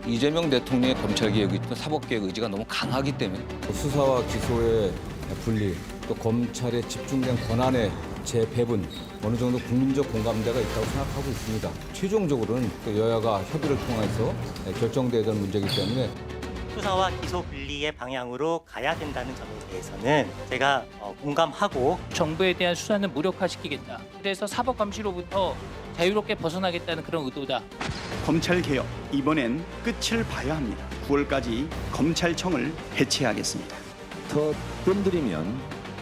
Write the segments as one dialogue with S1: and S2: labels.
S1: 이재명 대통령의 검찰개혁, 사법개혁 의지가 너무 강하기 때문에
S2: 수사와 기소의 분리, 또 검찰의 집중된 권한의 재배분, 어느 정도 국민적 공감대가 있다고 생각하고 있습니다. 최종적으로는 또 여야가 협의를 통해서 결정돼야 될 문제이기 때문에
S3: 수사와 기소 분리의 방향으로 가야 된다는 점에 대해서는 제가 공감하고
S4: 정부에 대한 수사는 무력화시키겠다. 그래서 사법감시로부터 자유롭게 벗어나겠다는 그런 의도다.
S5: 검찰개혁, 이번엔 끝을 봐야 합니다. 9월까지 검찰청을 해체하겠습니다.
S6: 더 뜸들이면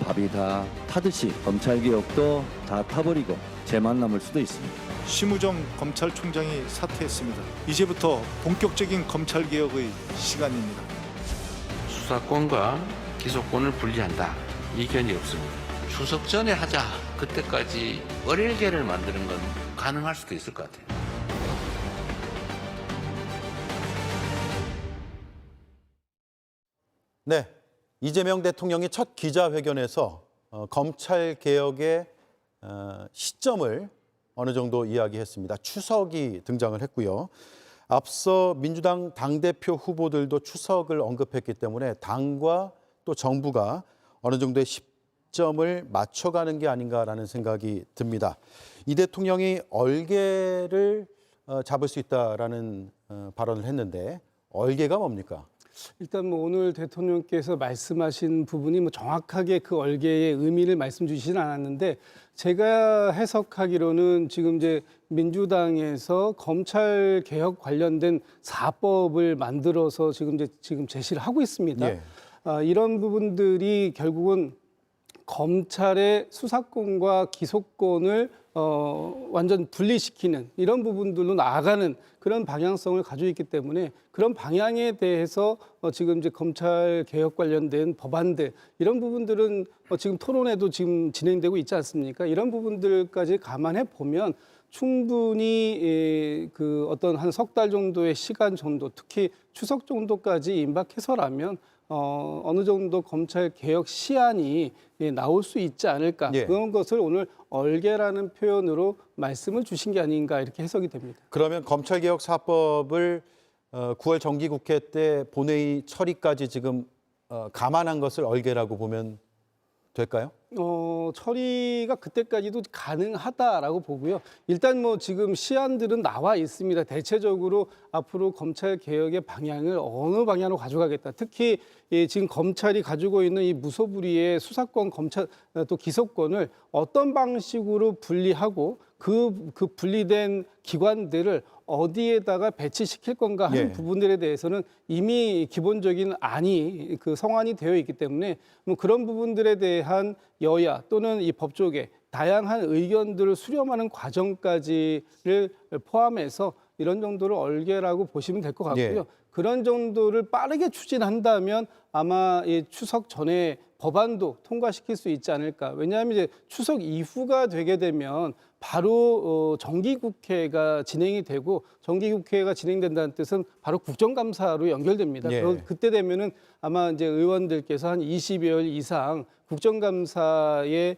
S6: 밥이 다 타듯이 검찰개혁도 다 타버리고 재만남을 수도 있습니다.
S7: 심우정 검찰총장이 사퇴했습니다. 이제부터 본격적인 검찰개혁의 시간입니다.
S8: 수사권과 기소권을 분리한다. 이견이 없습니다. 추석 전에 하자. 그때까지 어릴개를 만드는 건 가능할 수도 있을 것 같아요.
S9: 네, 이재명 대통령이 첫 기자회견에서 검찰개혁의 시점을 어느 정도 이야기했습니다. 추석이 등장을 했고요. 앞서 민주당 당대표 후보들도 추석을 언급했기 때문에 당과 또 정부가 어느 정도의 시점을 맞춰가는 게 아닌가라는 생각이 듭니다. 이 대통령이 얼개를 잡을 수 있다라는 발언을 했는데 얼개가 뭡니까?
S10: 일단 뭐 오늘 대통령께서 말씀하신 부분이 정확하게 그 얼개의 의미를 말씀 주시진 않았는데 제가 해석하기로는 지금 이제 민주당에서 검찰 개혁 관련된 4법을 만들어서 지금 제시를 하고 있습니다.
S9: 예.
S10: 이런 부분들이 결국은 검찰의 수사권과 기소권을 완전 분리시키는 이런 부분들로 나아가는 그런 방향성을 가지고 있기 때문에 그런 방향에 대해서 지금 이제 검찰 개혁 관련된 법안들 이런 부분들은 지금 토론회도 지금 진행되고 있지 않습니까? 이런 부분들까지 감안해 보면 충분히 그 어떤 한 석 달 정도의 시간 정도, 특히 추석 정도까지 임박해서라면 어느 정도 검찰 개혁 시안이 나올 수 있지 않을까.
S9: 예.
S10: 그런 것을 오늘 얼개라는 표현으로 말씀을 주신 게 아닌가 이렇게 해석이 됩니다.
S9: 그러면 검찰개혁 4법을 9월 정기국회 때 본회의 처리까지 지금 감안한 것을 얼개라고 보면 될까요?
S10: 처리가 그때까지도 가능하다라고 보고요. 일단 뭐 지금 시안들은 나와 있습니다. 대체적으로 앞으로 검찰 개혁의 방향을 어느 방향으로 가져가겠다. 특히 지금 검찰이 가지고 있는 이 무소불위의 수사권, 검찰 또 기소권을 어떤 방식으로 분리하고 그 분리된 기관들을 어디에다가 배치시킬 건가 하는
S9: 예.
S10: 부분들에 대해서는 이미 기본적인 안이 그 성안이 되어 있기 때문에 뭐 그런 부분들에 대한 여야 또는 이 법조계 다양한 의견들을 수렴하는 과정까지를 포함해서 이런 정도를 얼개라고 보시면 될 것 같고요.
S9: 예.
S10: 그런 정도를 빠르게 추진한다면 아마 이 추석 전에 법안도 통과시킬 수 있지 않을까. 왜냐하면 이제 추석 이후가 되게 되면 바로 정기국회가 진행이 되고 정기국회가 진행된다는 뜻은 바로 국정감사로 연결됩니다.
S9: 예.
S10: 그때 되면은 아마 이제 의원들께서 한 20여일 이상 국정감사에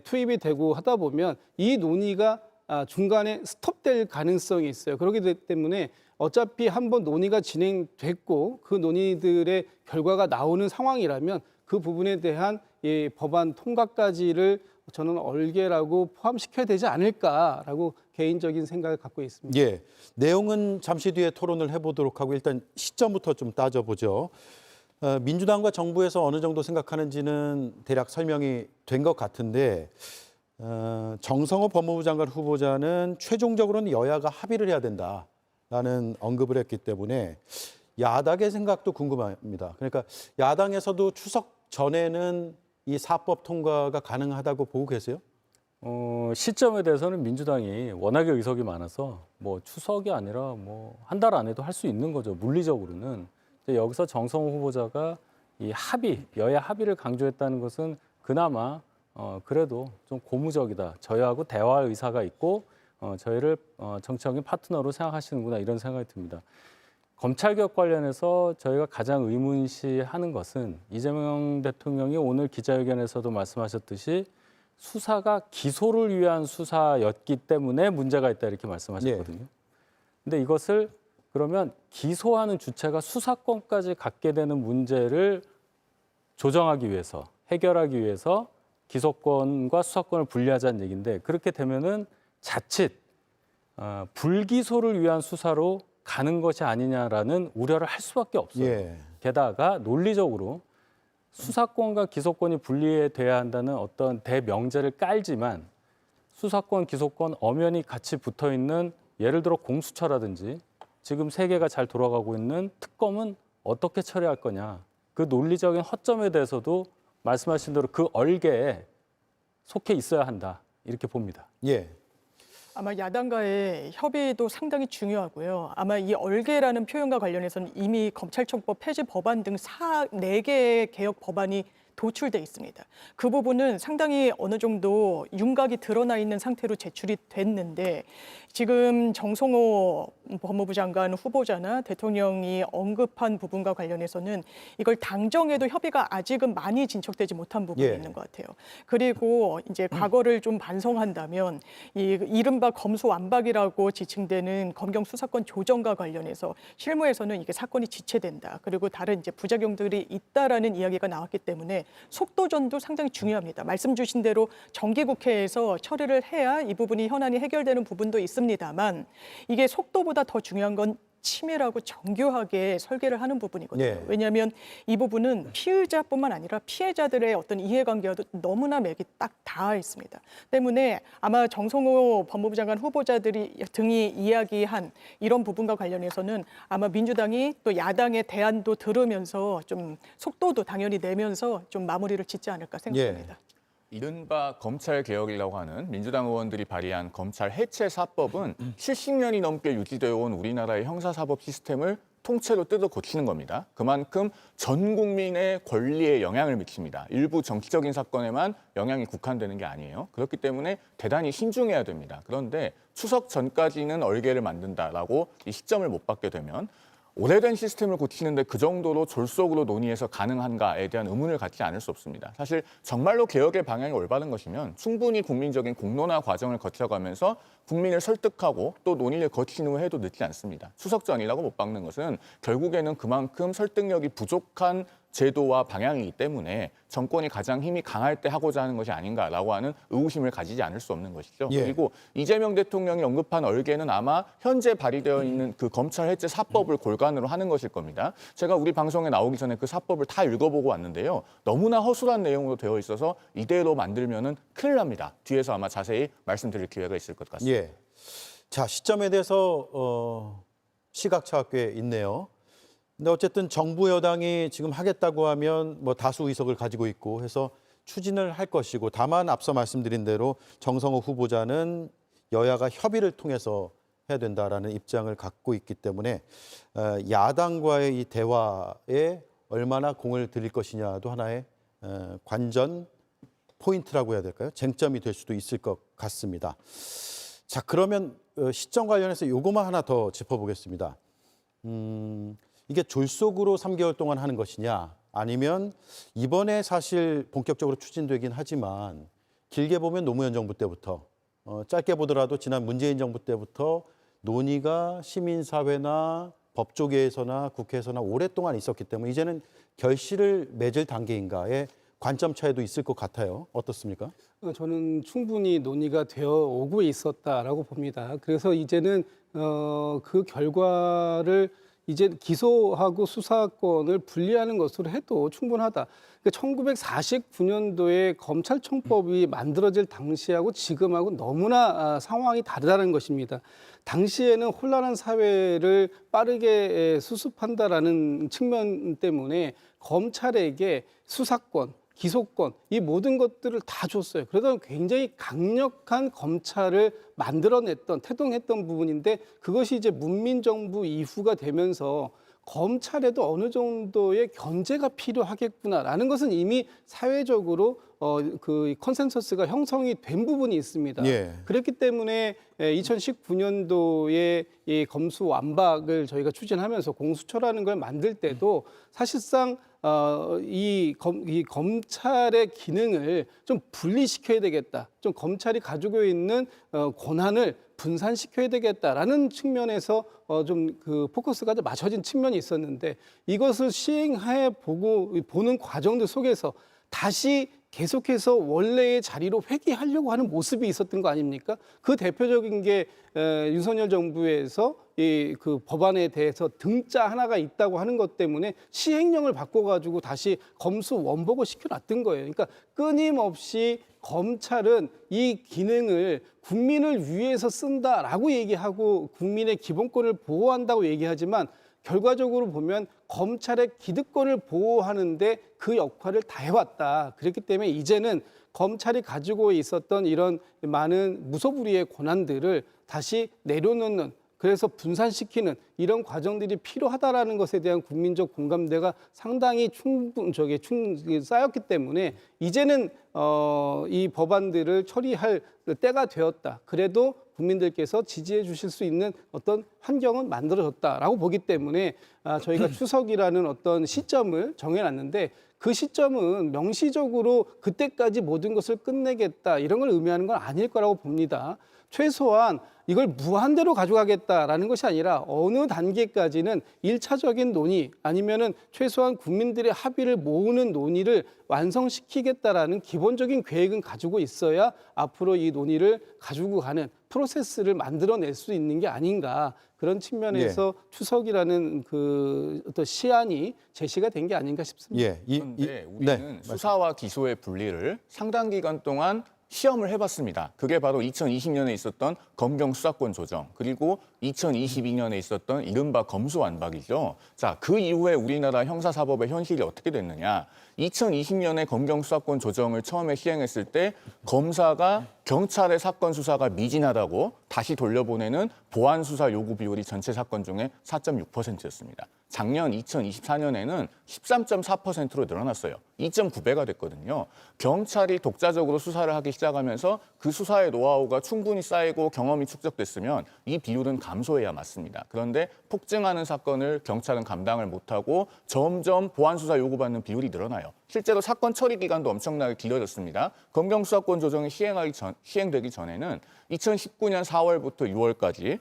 S10: 투입이 되고 하다 보면 이 논의가 중간에 스톱될 가능성이 있어요. 그렇기 때문에 어차피 한번 논의가 진행됐고 그 논의들의 결과가 나오는 상황이라면 그 부분에 대한 이 법안 통과까지를 저는 얼개라고 포함시켜야 되지 않을까라고 개인적인 생각을 갖고 있습니다.
S9: 예, 내용은 잠시 뒤에 토론을 해보도록 하고 일단 시점부터 좀 따져보죠. 민주당과 정부에서 어느 정도 생각하는지는 대략 설명이 된 것 같은데 정성호 법무부 장관 후보자는 최종적으로는 여야가 합의를 해야 된다라는 언급을 했기 때문에 야당의 생각도 궁금합니다. 그러니까 야당에서도 추석 전에는 이 4법 통과가 가능하다고 보고 계세요?
S11: 시점에 대해서는 민주당이 워낙에 의석이 많아서 뭐 추석이 아니라 뭐 한 달 안에도 할 수 있는 거죠. 물리적으로는. 여기서 정성호 후보자가 이 합의, 여야 합의를 강조했다는 것은 그나마 그래도 좀 고무적이다. 저희하고 대화할 의사가 있고 저희를 정치적인 파트너로 생각하시는구나 이런 생각이 듭니다. 검찰개혁 관련해서 저희가 가장 의문시하는 것은 이재명 대통령이 오늘 기자회견에서도 말씀하셨듯이 수사가 기소를 위한 수사였기 때문에 문제가 있다 이렇게 말씀하셨거든요. 근데 이것을 그러면 기소하는 주체가 수사권까지 갖게 되는 문제를 조정하기 위해서, 해결하기 위해서 기소권과 수사권을 분리하자는 얘기인데, 그렇게 되면은 자칫 불기소를 위한 수사로 가는 것이 아니냐라는 우려를 할 수밖에 없어요.
S9: 예.
S11: 게다가 논리적으로 수사권과 기소권이 분리돼야 한다는 어떤 대명제를 깔지만 수사권, 기소권 엄연히 같이 붙어 있는, 예를 들어 공수처라든지 지금 세계가 잘 돌아가고 있는 특검은 어떻게 처리할 거냐. 그 논리적인 허점에 대해서도 말씀하신 대로 그 얼개에 속해 있어야 한다. 이렇게 봅니다.
S9: 예.
S12: 아마 야당과의 협의도 상당히 중요하고요. 아마 이 얼개라는 표현과 관련해서는 이미 검찰청법 폐지 법안 등 4개의 개혁 법안이 도출돼 있습니다. 그 부분은 상당히 어느 정도 윤곽이 드러나 있는 상태로 제출이 됐는데, 지금 정성호 법무부 장관 후보자나 대통령이 언급한 부분과 관련해서는 이걸 당정에도 협의가 아직은 많이 진척되지 못한 부분이
S9: 예.
S12: 있는 것 같아요. 그리고 이제 과거를 좀 반성한다면 이 이른바 검수완박이라고 지칭되는 검경 수사권 조정과 관련해서 실무에서는 이게 사건이 지체된다. 그리고 다른 이제 부작용들이 있다라는 이야기가 나왔기 때문에 속도전도 상당히 중요합니다. 말씀 주신 대로 정기국회에서 처리를 해야 이 부분이 현안이 해결되는 부분도 있습니다만, 이게 속도보다 더 중요한 건 치밀하고 정교하게 설계를 하는 부분이거든요.
S9: 네.
S12: 왜냐하면 이 부분은 피의자뿐만 아니라 피해자들의 어떤 이해관계와도 너무나 맥이 딱 닿아 있습니다. 때문에 아마 정성호 법무부 장관 후보자들이 등이 이야기한 이런 부분과 관련해서는 아마 민주당이 또 야당의 대안도 들으면서 좀 속도도 당연히 내면서 좀 마무리를 짓지 않을까 생각합니다.
S13: 이른바 검찰개혁이라고 하는 민주당 의원들이 발의한 검찰 해체 4법은 70년이 넘게 유지되어 온 우리나라의 형사사법 시스템을 통째로 뜯어 고치는 겁니다. 그만큼 전 국민의 권리에 영향을 미칩니다. 일부 정치적인 사건에만 영향이 국한되는 게 아니에요. 그렇기 때문에 대단히 신중해야 됩니다. 그런데 추석 전까지는 얼개를 만든다라고 이 시점을 못 받게 되면 오래된 시스템을 고치는데 그 정도로 졸속으로 논의해서 가능한가에 대한 의문을 갖지 않을 수 없습니다. 사실 정말로 개혁의 방향이 올바른 것이면 충분히 국민적인 공론화 과정을 거쳐가면서 국민을 설득하고 또 논의를 거친 후에 해도 늦지 않습니다. 추석 전이라고 못 박는 것은 결국에는 그만큼 설득력이 부족한 제도와 방향이기 때문에 정권이 가장 힘이 강할 때 하고자 하는 것이 아닌가라고 하는 의구심을 가지지 않을 수 없는 것이죠.
S9: 예.
S13: 그리고 이재명 대통령이 언급한 얼개는 아마 현재 발의되어 있는 그 검찰 해체 4법을 골간으로 하는 것일 겁니다. 제가 우리 방송에 나오기 전에 그 4법을 다 읽어보고 왔는데요. 너무나 허술한 내용으로 되어 있어서 이대로 만들면은 큰일 납니다. 뒤에서 아마 자세히 말씀드릴 기회가 있을 것 같습니다.
S9: 예. 자, 시점에 대해서 시각차가 꽤 있네요. 근데 어쨌든 정부 여당이 지금 하겠다고 하면 뭐 다수 의석을 가지고 있고 해서 추진을 할 것이고, 다만 앞서 말씀드린 대로 정성호 후보자는 여야가 협의를 통해서 해야 된다라는 입장을 갖고 있기 때문에 야당과의 이 대화에 얼마나 공을 들일 것이냐도 하나의 관전 포인트라고 해야 될까요? 쟁점이 될 수도 있을 것 같습니다. 자, 그러면 시점 관련해서 요거만 하나 더 짚어보겠습니다. 이게 졸속으로 3개월 동안 하는 것이냐, 아니면 이번에 사실 본격적으로 추진되긴 하지만 길게 보면 노무현 정부 때부터, 짧게 보더라도 지난 문재인 정부 때부터 논의가 시민사회나 법조계에서나 국회에서나 오랫동안 있었기 때문에 이제는 결실을 맺을 단계인가에 관점 차이도 있을 것 같아요. 어떻습니까?
S10: 저는 충분히 논의가 되어 오고 있었다라고 봅니다. 그래서 이제는 그 결과를 이제 기소하고 수사권을 분리하는 것으로 해도 충분하다. 그러니까 1949년도에 검찰청법이 만들어질 당시하고 지금하고 너무나 상황이 다르다는 것입니다. 당시에는 혼란한 사회를 빠르게 수습한다라는 측면 때문에 검찰에게 수사권, 기소권, 이 모든 것들을 다 줬어요. 그러다 굉장히 강력한 검찰을 만들어냈던, 태동했던 부분인데, 그것이 이제 문민정부 이후가 되면서 검찰에도 어느 정도의 견제가 필요하겠구나라는 것은 이미 사회적으로 그 컨센서스가 형성이 된 부분이 있습니다.
S9: 예.
S10: 그렇기 때문에 2019년도에 이 검수 완박을 저희가 추진하면서 공수처라는 걸 만들 때도 사실상 이 검찰의 기능을 좀 분리시켜야 되겠다. 좀 검찰이 가지고 있는 권한을 분산시켜야 되겠다라는 측면에서 좀 그 포커스가 좀 맞춰진 측면이 있었는데 이것을 시행해 보는 과정들 속에서 다시 계속해서 원래의 자리로 회귀하려고 하는 모습이 있었던 거 아닙니까? 그 대표적인 게 윤석열 정부에서 이 그 법안에 대해서 등자 하나가 있다고 하는 것 때문에 시행령을 바꿔가지고 다시 검수 원복을 시켜놨던 거예요. 그러니까 끊임없이 검찰은 이 기능을 국민을 위해서 쓴다라고 얘기하고 국민의 기본권을 보호한다고 얘기하지만 결과적으로 보면 검찰의 기득권을 보호하는데 그 역할을 다 해왔다. 그렇기 때문에 이제는 검찰이 가지고 있었던 이런 많은 무소불위의 권한들을 다시 내려놓는, 그래서 분산시키는 이런 과정들이 필요하다라는 것에 대한 국민적 공감대가 상당히 쌓였기 때문에 이제는 이 법안들을 처리할 때가 되었다. 그래도 국민들께서 지지해 주실 수 있는 어떤 환경은 만들어졌다라고 보기 때문에 저희가 추석이라는 어떤 시점을 정해놨는데 그 시점은 명시적으로 그때까지 모든 것을 끝내겠다 이런 걸 의미하는 건 아닐 거라고 봅니다. 최소한 이걸 무한대로 가져가겠다라는 것이 아니라 어느 단계까지는 1차적인 논의 아니면은 최소한 국민들의 합의를 모으는 논의를 완성시키겠다라는 기본적인 계획은 가지고 있어야 앞으로 이 논의를 가지고 가는 프로세스를 만들어낼 수 있는 게 아닌가, 그런 측면에서 추석이라는 그 어떤 시안이 제시가 된 게 아닌가 싶습니다.
S13: 그런데 우리는 수사와 기소의 분리를 상당 기간 동안 시험을 해봤습니다. 그게 바로 2020년에 있었던 검경 수사권 조정, 그리고 2022년에 있었던 이른바 검수완박이죠. 자, 그 이후에 우리나라 형사사법의 현실이 어떻게 됐느냐. 2020년에 검경 수사권 조정을 처음에 시행했을 때 검사가 경찰의 사건 수사가 미진하다고 다시 돌려보내는 보안 수사 요구 비율이 전체 사건 중에 4.6%였습니다. 작년 2024년에는 13.4%로 늘어났어요. 2.9배가 됐거든요. 경찰이 독자적으로 수사를 하기 시작하면서 그 수사의 노하우가 충분히 쌓이고 경험이 축적됐으면 이 비율은 감소해야 맞습니다. 그런데 폭증하는 사건을 경찰은 감당을 못하고 점점 보안 수사 요구받는 비율이 늘어나요. 실제로 사건 처리 기간도 엄청나게 길어졌습니다. 검경 수사권 조정이 시행되기 전에는 2019년 4월부터 6월까지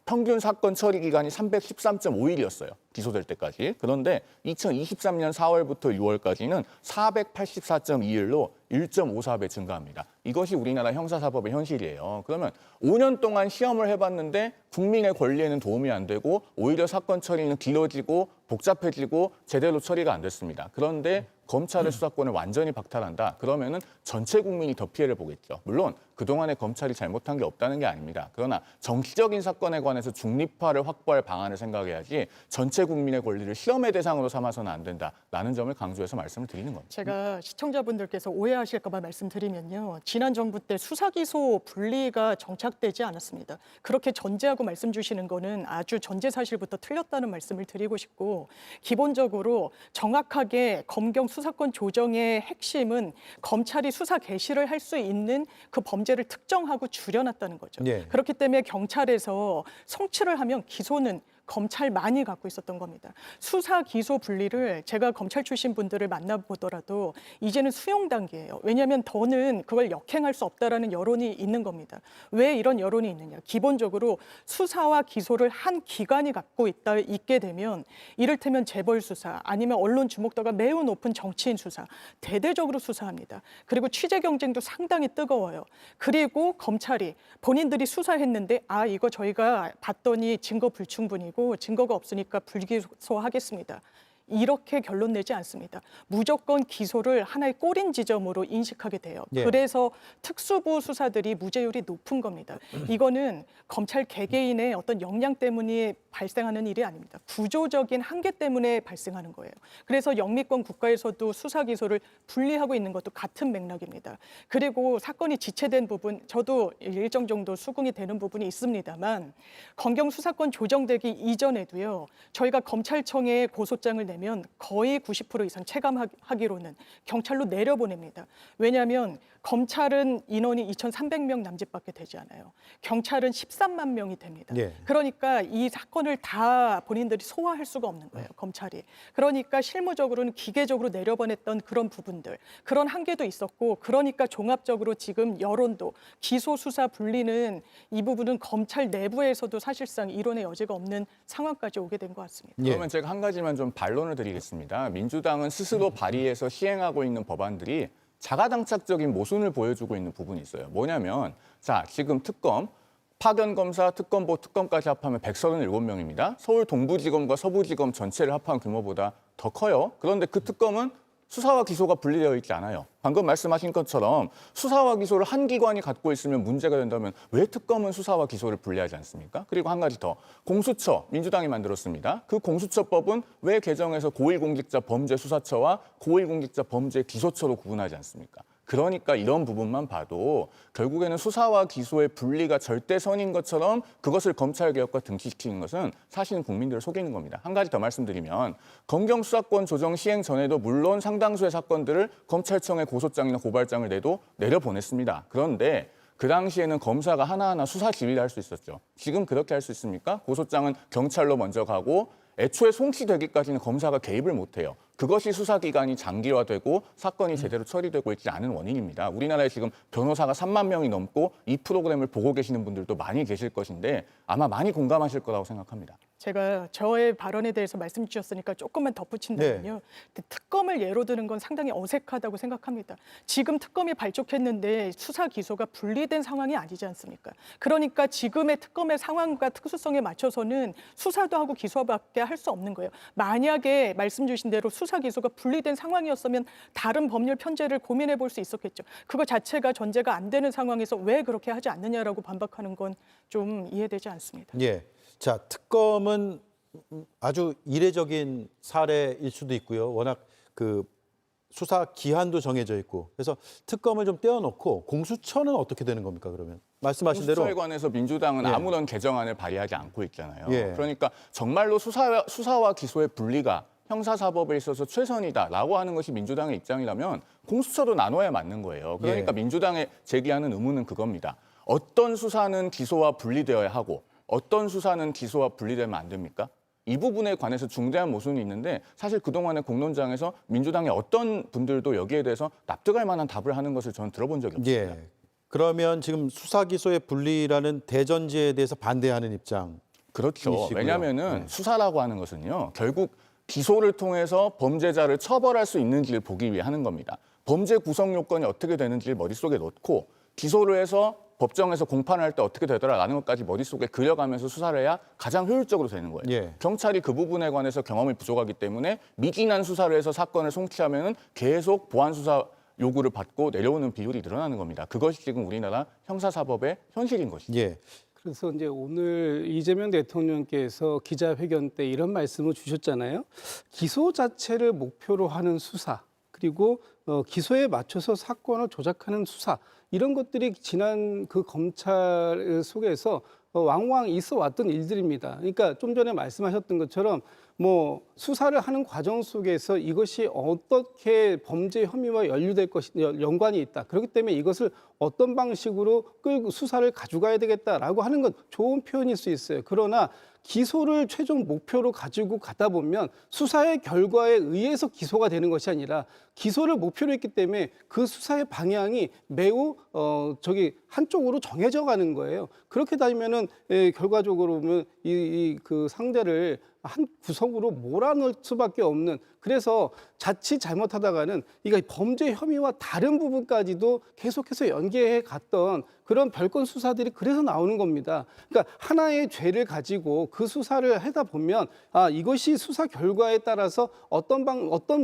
S13: 평균 사건 처리 기간이 313.5일이었어요. 기소될 때까지. 그런데 2023년 4월부터 6월까지는 484.2일로 1.54배 증가합니다. 이것이 우리나라 형사사법의 현실이에요. 그러면 5년 동안 시험을 해봤는데 국민의 권리에는 도움이 안 되고 오히려 사건 처리는 길어지고 복잡해지고 제대로 처리가 안 됐습니다. 그런데 검찰의 수사권을 완전히 박탈한다. 그러면은 전체 국민이 더 피해를 보겠죠. 물론 그동안에 검찰이 잘못한 게 없다는 게 아닙니다. 그러나 정치적인 사건에 관해서 중립화를 확보할 방안을 생각해야지 전체 국민의 권리를 실험의 대상으로 삼아서는 안 된다라는 점을 강조해서 말씀을 드리는 겁니다.
S12: 제가 시청자분들께서 오해하실까 봐 말씀드리면요. 지난 정부 때 수사기소 분리가 정착되지 않았습니다. 그렇게 전제하고 말씀 주시는 거는 아주 전제 사실부터 틀렸다는 말씀을 드리고 싶고, 기본적으로 정확하게 검경 수사권 조정의 핵심은 검찰이 수사 개시를 할 수 있는 그 범죄를 특정하고 줄여놨다는 거죠.
S9: 예.
S12: 그렇기 때문에 경찰에서 성취를 하면 기소는 검찰만이 갖고 있었던 겁니다. 수사 기소 분리를 제가 검찰 출신 분들을 만나보더라도 이제는 수용 단계예요. 왜냐하면 더는 그걸 역행할 수 없다라는 여론이 있는 겁니다. 왜 이런 여론이 있느냐? 기본적으로 수사와 기소를 한 기관이 갖고 있게 되면 이를테면 재벌 수사 아니면 언론 주목도가 매우 높은 정치인 수사 대대적으로 수사합니다. 그리고 취재 경쟁도 상당히 뜨거워요. 그리고 검찰이 본인들이 수사했는데 이거 저희가 봤더니 증거 불충분이고 증거가 없으니까 불기소하겠습니다. 이렇게 결론 내지 않습니다. 무조건 기소를 하나의 꼬린 지점으로 인식하게 돼요.
S9: 예.
S12: 그래서 특수부 수사들이 무죄율이 높은 겁니다. 이거는 검찰 개개인의 어떤 역량 때문에 발생하는 일이 아닙니다. 구조적인 한계 때문에 발생하는 거예요. 그래서 영미권 국가에서도 수사 기소를 분리하고 있는 것도 같은 맥락입니다. 그리고 사건이 지체된 부분, 저도 일정 정도 수긍이 되는 부분이 있습니다만 검경 수사권 조정되기 이전에도요. 저희가 검찰청에 고소장을 내면 거의 90% 이상 체감하기로는 경찰로 내려보냅니다. 왜냐하면 검찰은 인원이 2,300명 남짓밖에 되지 않아요. 경찰은 13만 명이 됩니다.
S9: 예.
S12: 그러니까 이 사건을 다 본인들이 소화할 수가 없는 거예요, 검찰이. 그러니까 실무적으로는 기계적으로 내려보냈던 그런 부분들, 그런 한계도 있었고, 그러니까 종합적으로 지금 여론도 기소 수사 분리는 이 부분은 검찰 내부에서도 사실상 이론의 여지가 없는 상황까지 오게 된 것 같습니다.
S13: 그러면 제가 한 가지만 좀 반론을 드리겠습니다. 민주당은 스스로 발의해서 시행하고 있는 법안들이 자가당착적인 모순을 보여주고 있는 부분이 있어요. 뭐냐면 자, 지금 특검, 파견검사, 특검보, 특검까지 합하면 137명입니다. 서울 동부지검과 서부지검 전체를 합한 규모보다 더 커요. 그런데 그 특검은 수사와 기소가 분리되어 있지 않아요. 방금 말씀하신 것처럼 수사와 기소를 한 기관이 갖고 있으면 문제가 된다면 왜 특검은 수사와 기소를 분리하지 않습니까? 그리고 한 가지 더, 공수처, 민주당이 만들었습니다. 그 공수처법은 왜 개정해서 고위공직자 범죄수사처와 고위공직자 범죄기소처로 구분하지 않습니까? 그러니까 이런 부분만 봐도 결국에는 수사와 기소의 분리가 절대선인 것처럼 그것을 검찰개혁과 등치시키는 것은 사실은 국민들을 속이는 겁니다. 한 가지 더 말씀드리면 검경수사권 조정 시행 전에도 물론 상당수의 사건들을 검찰청에 고소장이나 고발장을 내도 내려보냈습니다. 그런데 그 당시에는 검사가 하나하나 수사 지휘를 할 수 있었죠. 지금 그렇게 할 수 있습니까? 고소장은 경찰로 먼저 가고 애초에 송치되기까지는 검사가 개입을 못해요. 그것이 수사기간이 장기화되고 사건이 제대로 처리되고 있지 않은 원인입니다. 우리나라에 지금 변호사가 3만 명이 넘고 이 프로그램을 보고 계시는 분들도 많이 계실 것인데 아마 많이 공감하실 거라고 생각합니다.
S12: 제가 저의 발언에 대해서 말씀 주셨으니까 조금만 덧붙인다면요. 특검을 예로 드는 건 상당히 어색하다고 생각합니다. 지금 특검이 발족했는데 수사 기소가 분리된 상황이 아니지 않습니까? 그러니까 지금의 특검의 상황과 특수성에 맞춰서는 수사도 하고 기소밖에 할 수 없는 거예요. 만약에 말씀 주신 대로 수사 기소가 분리된 상황이었으면 다른 법률 편제를 고민해 볼 수 있었겠죠. 그거 자체가 전제가 안 되는 상황에서 왜 그렇게 하지 않느냐라고 반박하는 건 좀 이해되지 않습니다.
S9: 예. 자, 특검은 아주 이례적인 사례일 수도 있고요. 워낙 그 수사 기한도 정해져 있고. 그래서 특검을 좀 떼어놓고 공수처는 어떻게 되는 겁니까, 그러면? 말씀하신 대로.
S13: 공수처에 관해서 민주당은
S9: 예.
S13: 아무런 개정안을 발의하지 않고 있잖아요.
S9: 예.
S13: 그러니까 정말로 수사와 기소의 분리가 형사사법에 있어서 최선이다라고 하는 것이 민주당의 입장이라면 공수처도 나눠야 맞는 거예요. 그러니까 민주당의 제기하는 의문은 그겁니다. 어떤 수사는 기소와 분리되어야 하고 어떤 수사는 기소와 분리되면 안 됩니까? 이 부분에 관해서 중대한 모순이 있는데 사실 그동안의 공론장에서 민주당의 어떤 분들도 여기에 대해서 납득할 만한 답을 하는 것을 저는 들어본 적이 없습니다.
S9: 예. 그러면 지금 수사 기소의 분리라는 대전제에 대해서 반대하는 입장.
S13: 그렇죠. 왜냐하면은 수사라고 하는 것은요. 결국 기소를 통해서 범죄자를 처벌할 수 있는지를 보기 위해 하는 겁니다. 범죄 구성 요건이 어떻게 되는지를 머릿속에 넣고 기소를 해서 법정에서 공판할 때 어떻게 되더라라는 것까지 머릿속에 그려가면서 수사를 해야 가장 효율적으로 되는 거예요.
S9: 예.
S13: 경찰이 그 부분에 관해서 경험이 부족하기 때문에 미진한 수사를 해서 사건을 송치하면은 계속 보완 수사 요구를 받고 내려오는 비율이 늘어나는 겁니다. 그것이 지금 우리나라 형사사법의 현실인 것이죠.
S9: 예.
S10: 그래서 이제 오늘 이재명 대통령께서 기자회견 때 이런 말씀을 주셨잖아요. 기소 자체를 목표로 하는 수사, 그리고 기소에 맞춰서 사건을 조작하는 수사, 이런 것들이 지난 그 검찰 속에서 왕왕 있어 왔던 일들입니다. 그러니까 좀 전에 말씀하셨던 것처럼 뭐 수사를 하는 과정 속에서 이것이 어떻게 범죄 혐의와 연관이 있다. 그렇기 때문에 이것을 어떤 방식으로 끌고 수사를 가져가야 되겠다라고 하는 건 좋은 표현일 수 있어요. 그러나 기소를 최종 목표로 가지고 가다 보면 수사의 결과에 의해서 기소가 되는 것이 아니라 기소를 목표로 했기 때문에 그 수사의 방향이 매우 한쪽으로 정해져 가는 거예요. 그렇게 되면은 결과적으로 보면 그 상대를 한 구석으로 몰아넣을 수밖에 없는, 그래서 자칫 잘못하다가는 이게 범죄 혐의와 다른 부분까지도 계속해서 연계해 갔던 그런 별건 수사들이 그래서 나오는 겁니다. 그러니까 하나의 죄를 가지고 그 수사를 하다 보면 이것이 수사 결과에 따라서 어떤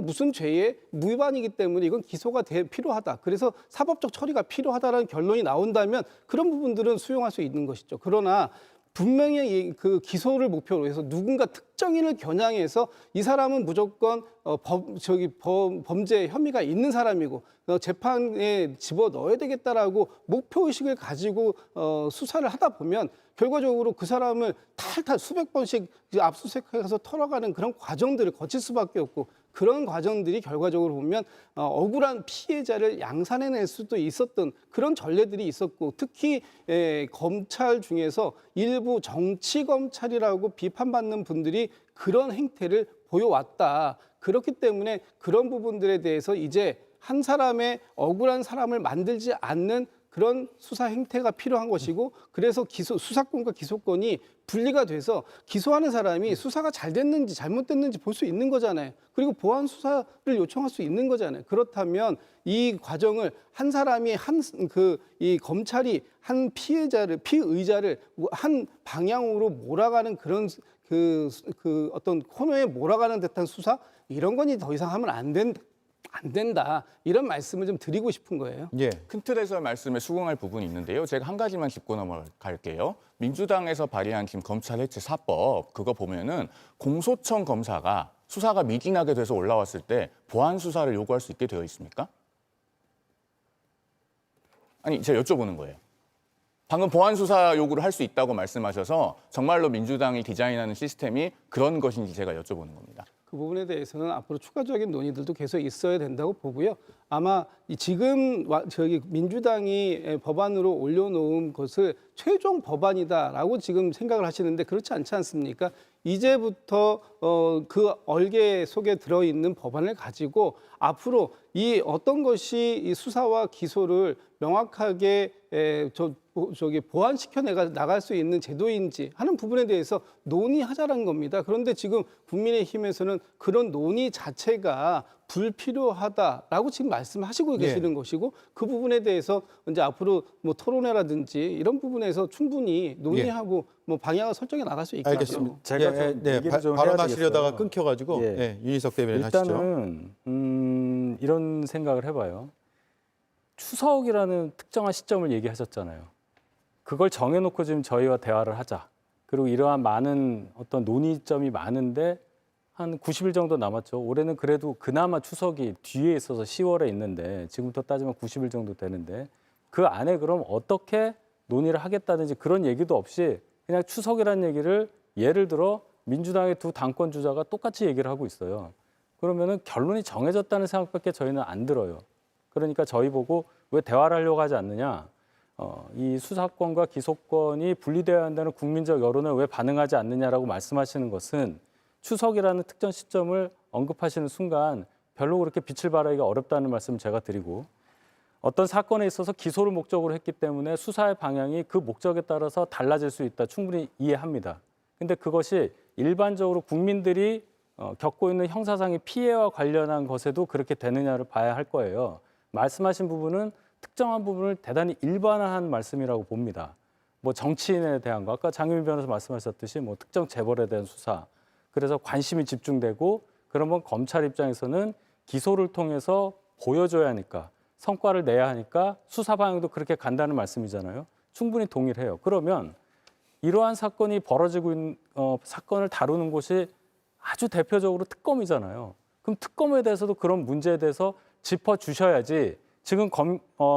S10: 무슨 죄의 무위반이기 때문에 이건 기소가 필요하다. 그래서 사법적 처리가 필요하다라는 결론이 나온다면 그런 부분들은 수용할 수 있는 것이죠. 그러나 분명히 그 기소를 목표로 해서 누군가 특정인을 겨냥해서 이 사람은 무조건 범죄 혐의가 있는 사람이고 재판에 집어넣어야 되겠다라고 목표의식을 가지고 수사를 하다 보면 결과적으로 그 사람을 탈탈 수백 번씩 압수수색해서 털어가는 그런 과정들을 거칠 수밖에 없고 그런 과정들이 결과적으로 보면 억울한 피해자를 양산해낼 수도 있었던 그런 전례들이 있었고 특히 검찰 중에서 일부 정치 검찰이라고 비판받는 분들이 그런 행태를 보여왔다. 그렇기 때문에 그런 부분들에 대해서 이제 한 사람의 억울한 사람을 만들지 않는 그런 수사 행태가 필요한 것이고 그래서 수사권과 기소권이 분리가 돼서 기소하는 사람이 수사가 잘 됐는지 잘못됐는지 볼 수 있는 거잖아요. 그리고 보완 수사를 요청할 수 있는 거잖아요. 그렇다면 이 과정을 한 사람이 이 검찰이 한 피의자를 한 방향으로 몰아가는 그런 어떤 코너에 몰아가는 듯한 수사 이런 거니 더 이상 하면 안 된다. 이런 말씀을 좀 드리고 싶은 거예요.
S9: 예.
S13: 큰 틀에서 말씀에 수긍할 부분이 있는데요. 제가 한 가지만 짚고 넘어갈게요. 민주당에서 발의한 지금 검찰 해체 4법 그거 보면은 공소청 검사가 수사가 미진하게 돼서 올라왔을 때 보완 수사를 요구할 수 있게 되어 있습니까? 아니 제가 여쭤보는 거예요. 방금 보완 수사 요구를 할 수 있다고 말씀하셔서 정말로 민주당이 디자인하는 시스템이 그런 것인지 제가 여쭤보는 겁니다.
S10: 그 부분에 대해서는 앞으로 추가적인 논의들도 계속 있어야 된다고 보고요. 아마 지금 민주당이 법안으로 올려놓은 것을 최종 법안이다라고 지금 생각을 하시는데 그렇지 않지 않습니까? 이제부터 그 얼개 속에 들어있는 법안을 가지고 앞으로 이 어떤 것이 이 수사와 기소를 명확하게 보완시켜 나갈 수 있는 제도인지 하는 부분에 대해서 논의하자는 겁니다. 그런데 지금 국민의힘에서는 그런 논의 자체가 불필요하다라고 지금 말씀하시고 계시는 것이고 그 부분에 대해서 이제 앞으로 뭐 토론회라든지 이런 부분에서 충분히 논의하고 뭐 방향을 설정해 나갈 수 있게
S9: 알겠습니다.
S10: 하죠.
S11: 제가 좀 얘기를 좀 해야
S9: 발언하시려다가
S11: 되겠어요.
S9: 끊겨가지고 윤희석 대변인 하시죠.
S11: 일단은 이런 생각을 해봐요. 추석이라는 특정한 시점을 얘기하셨잖아요. 그걸 정해놓고 지금 저희와 대화를 하자. 그리고 이러한 많은 어떤 논의점이 많은데 한 90일 정도 남았죠. 올해는 그래도 그나마 추석이 뒤에 있어서 10월에 있는데 지금부터 따지면 90일 정도 되는데 그 안에 그럼 어떻게 논의를 하겠다든지 그런 얘기도 없이 그냥 추석이라는 얘기를 예를 들어 민주당의 두 당권 주자가 똑같이 얘기를 하고 있어요. 그러면은 결론이 정해졌다는 생각밖에 저희는 안 들어요. 그러니까 저희 보고 왜 대화를 하려고 하지 않느냐. 이 수사권과 기소권이 분리되어야 한다는 국민적 여론을 왜 반응하지 않느냐라고 말씀하시는 것은 추석이라는 특정 시점을 언급하시는 순간 별로 그렇게 빛을 발하기가 어렵다는 말씀을 제가 드리고 어떤 사건에 있어서 기소를 목적으로 했기 때문에 수사의 방향이 그 목적에 따라서 달라질 수 있다. 충분히 이해합니다. 근데 그것이 일반적으로 국민들이 겪고 있는 형사상의 피해와 관련한 것에도 그렇게 되느냐를 봐야 할 거예요. 말씀하신 부분은 특정한 부분을 대단히 일반화한 말씀이라고 봅니다. 뭐 정치인에 대한 거, 아까 장유민 변호사 말씀하셨듯이 뭐 특정 재벌에 대한 수사, 그래서 관심이 집중되고 그러면 검찰 입장에서는 기소를 통해서 보여줘야 하니까 성과를 내야 하니까 수사 방향도 그렇게 간다는 말씀이잖아요. 충분히 동의를 해요. 그러면 이러한 사건이 벌어지고 있는 사건을 다루는 곳이 아주 대표적으로 특검이잖아요. 그럼 특검에 대해서도 그런 문제에 대해서 짚어주셔야지 지금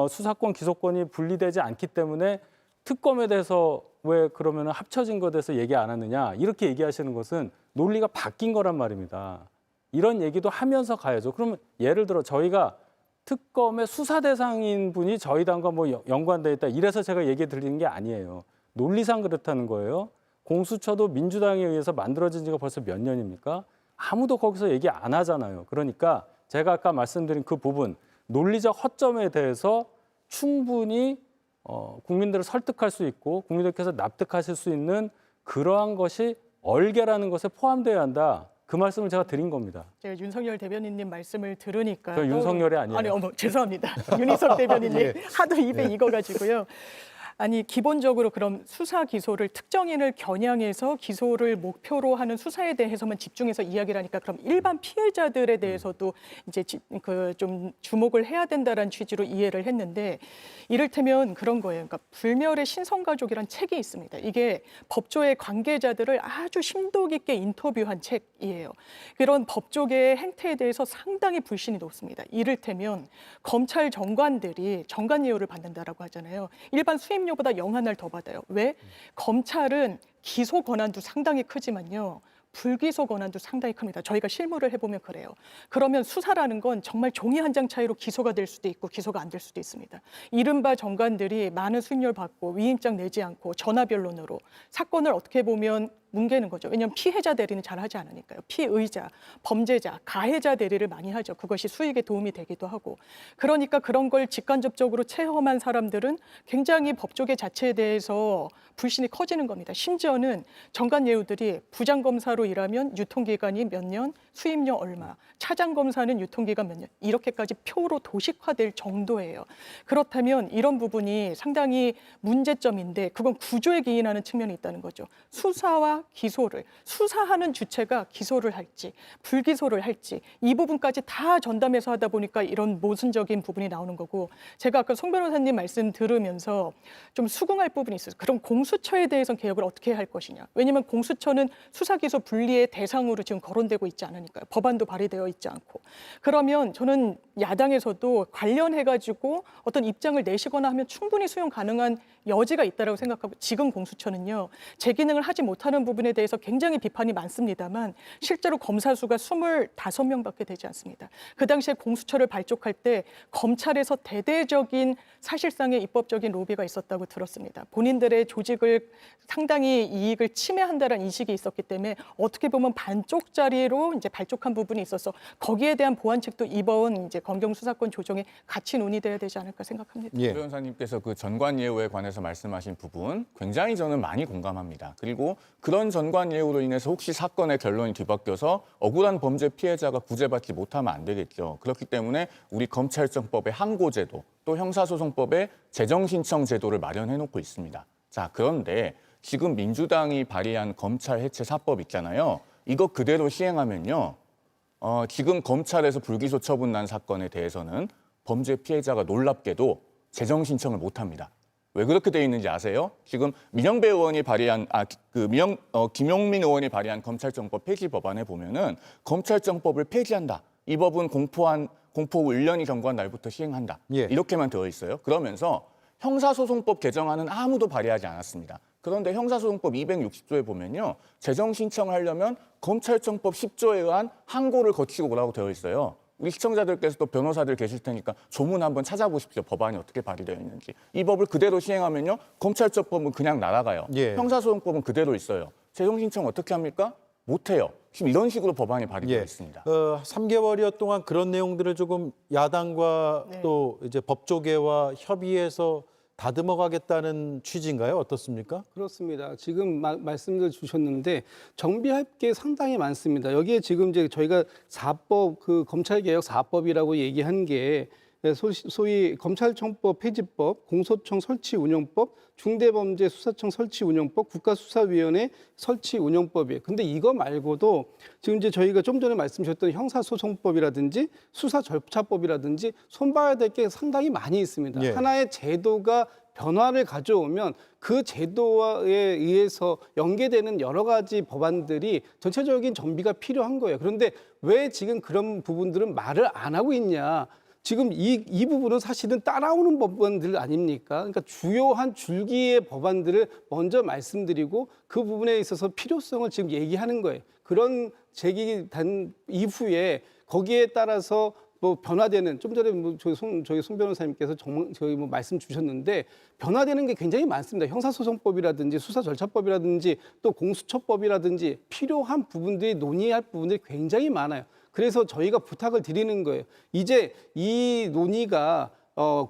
S11: 수사권, 기소권이 분리되지 않기 때문에 특검에 대해서 왜 그러면 합쳐진 것에 대해서 얘기 안 하느냐 이렇게 얘기하시는 것은 논리가 바뀐 거란 말입니다. 이런 얘기도 하면서 가야죠. 그러면 예를 들어 저희가 특검의 수사 대상인 분이 저희 당과 뭐 연관돼 있다 이래서 제가 얘기 드리는 게 아니에요. 논리상 그렇다는 거예요. 공수처도 민주당에 의해서 만들어진 지가 벌써 몇 년입니까? 아무도 거기서 얘기 안 하잖아요. 그러니까 제가 아까 말씀드린 그 부분 논리적 허점에 대해서 충분히 국민들을 설득할 수 있고 국민들께서 납득하실 수 있는 그러한 것이 얼개라는 것에 포함되어야 한다. 그 말씀을 제가 드린 겁니다.
S12: 제가 윤석열 대변인님 말씀을 들으니까
S11: 저 윤석열이 아니에요.
S12: 아니 어머 죄송합니다. 윤희석 대변인님
S11: 예.
S12: 하도 입에 익어가지고요. 아니 기본적으로 그럼 수사 기소를 특정인을 겨냥해서 기소를 목표로 하는 수사에 대해서만 집중해서 이야기를 하니까 그럼 일반 피해자들에 대해서도 이제 좀 주목을 해야 된다라는 취지로 이해를 했는데 이를테면 그런 거예요. 그러니까 불멸의 신성가족이란 책이 있습니다. 이게 법조의 관계자들을 아주 심도 깊게 인터뷰한 책이에요. 그런 법조계의 행태에 대해서 상당히 불신이 높습니다. 이를테면 검찰 정관들이 정관예우를 받는다라고 하잖아요. 일반 수임 수임료보다 0하나를 더 받아요. 왜? 검찰은 기소 권한도 상당히 크지만요. 불기소 권한도 상당히 큽니다. 저희가 실무를 해보면 그래요. 그러면 수사라는 건 정말 종이 한 장 차이로 기소가 될 수도 있고 기소가 안 될 수도 있습니다. 이른바 정관들이 많은 수임료를 받고 위임장 내지 않고 전화변론으로 사건을 어떻게 보면 뭉개는 거죠. 왜냐하면 피해자 대리는 잘 하지 않으니까요. 피의자, 범죄자, 가해자 대리를 많이 하죠. 그것이 수익에 도움이 되기도 하고. 그러니까 그런 걸 직간접적으로 체험한 사람들은 굉장히 법조계 자체에 대해서 불신이 커지는 겁니다. 심지어는 정관예우들이 부장검사로 일하면 유통기간이 몇 년, 수임료 얼마, 차장검사는 유통기간 몇 년, 이렇게까지 표로 도식화될 정도예요. 그렇다면 이런 부분이 상당히 문제점인데 그건 구조에 기인하는 측면이 있다는 거죠. 수사와 기소를, 수사하는 주체가 기소를 할지 불기소를 할지 이 부분까지 다 전담해서 하다 보니까 이런 모순적인 부분이 나오는 거고, 제가 아까 송 변호사님 말씀 들으면서 좀 수긍할 부분이 있어요. 그럼 공수처에 대해서는 개혁을 어떻게 할 것이냐. 왜냐하면 공수처는 수사기소 분리의 대상으로 지금 거론되고 있지 않으니까요. 법안도 발의되어 있지 않고. 그러면 저는 야당에서도 관련해가지고 어떤 입장을 내시거나 하면 충분히 수용 가능한 여지가 있다고 생각하고, 지금 공수처는요. 제 기능을 하지 못하는 부분에 대해서 굉장히 비판이 많습니다만 실제로 검사 수가 25명밖에 되지 않습니다. 그 당시에 공수처를 발족할 때 검찰에서 대대적인 사실상의 입법적인 로비가 있었다고 들었습니다. 본인들의 조직을 상당히 이익을 침해한다는 인식이 있었기 때문에 어떻게 보면 반쪽짜리로 이제 발족한 부분이 있어서 거기에 대한 보완책도 이번 이제 검경 수사권 조정에 같이 논의돼야 되지 않을까 생각합니다.
S13: 예. 변호사님께서 그 전관 예우에 관해서 말씀하신 부분 굉장히 저는 많이 공감합니다. 그리고 그런 전관 예우로 인해서 혹시 사건의 결론이 뒤바뀌어서 억울한 범죄 피해자가 구제받지 못하면 안 되겠죠. 그렇기 때문에 우리 검찰청법의 항고제도 또 형사소송법의 재정신청 제도를 마련해 놓고 있습니다. 자, 그런데 지금 민주당이 발의한 검찰 해체 4법 있잖아요. 이거 그대로 시행하면요. 지금 검찰에서 불기소 처분난 사건에 대해서는 범죄 피해자가 놀랍게도 재정 신청을 못 합니다. 왜 그렇게 돼 있는지 아세요? 지금 민영배 의원이 발의한 김용민 의원이 발의한 검찰청법 폐지 법안에 보면은 검찰청법을 폐지한다. 이 법은 공포 후 1년이 경과한 날부터 시행한다.
S9: 예.
S13: 이렇게만 되어 있어요. 그러면서 형사소송법 개정안은 아무도 발의하지 않았습니다. 그런데 형사소송법 260조에 보면요. 재정 신청을 하려면 검찰청법 10조에 의한 항고를 거치고 오라고 되어 있어요. 우리 시청자들께서 또 변호사들 계실 테니까 조문 한번 찾아보십시오. 법안이 어떻게 발의되어 있는지. 이 법을 그대로 시행하면요. 검찰청법은 그냥 날아가요.
S9: 예.
S13: 형사소송법은 그대로 있어요. 재정 신청 어떻게 합니까? 못해요. 지금 이런 식으로 법안이 발의되어 있습니다.
S9: 3개월여 동안 그런 내용들을 조금 야당과 또 이제 법조계와 협의해서 다듬어가겠다는 취지인가요? 어떻습니까?
S10: 그렇습니다. 지금 말씀을 주셨는데 정비할 게 상당히 많습니다. 여기에 지금 이제 저희가 4법 그 검찰개혁 4법이라고 얘기한 게 소위 검찰청법 폐지법, 공소청 설치운영법, 중대범죄수사청 설치운영법, 국가수사위원회 설치운영법이에요. 근데 이거 말고도 지금 이제 저희가 좀 전에 말씀드렸던 형사소송법이라든지 수사절차법이라든지 손봐야 될 게 상당히 많이 있습니다.
S9: 예.
S10: 하나의 제도가 변화를 가져오면 그 제도에 의해서 연계되는 여러 가지 법안들이 전체적인 정비가 필요한 거예요. 그런데 왜 지금 그런 부분들은 말을 안 하고 있냐? 지금 이 부분은 사실은 따라오는 법안들 아닙니까? 그러니까 주요한 줄기의 법안들을 먼저 말씀드리고 그 부분에 있어서 필요성을 지금 얘기하는 거예요. 그런 제기된 이후에 거기에 따라서 뭐 변화되는, 좀 전에 저희 송 변호사님께서 저희 말씀 주셨는데 변화되는 게 굉장히 많습니다. 형사소송법이라든지 수사절차법이라든지 또 공수처법이라든지 필요한 부분들이 논의할 부분들이 굉장히 많아요. 그래서 저희가 부탁을 드리는 거예요. 이제 이 논의가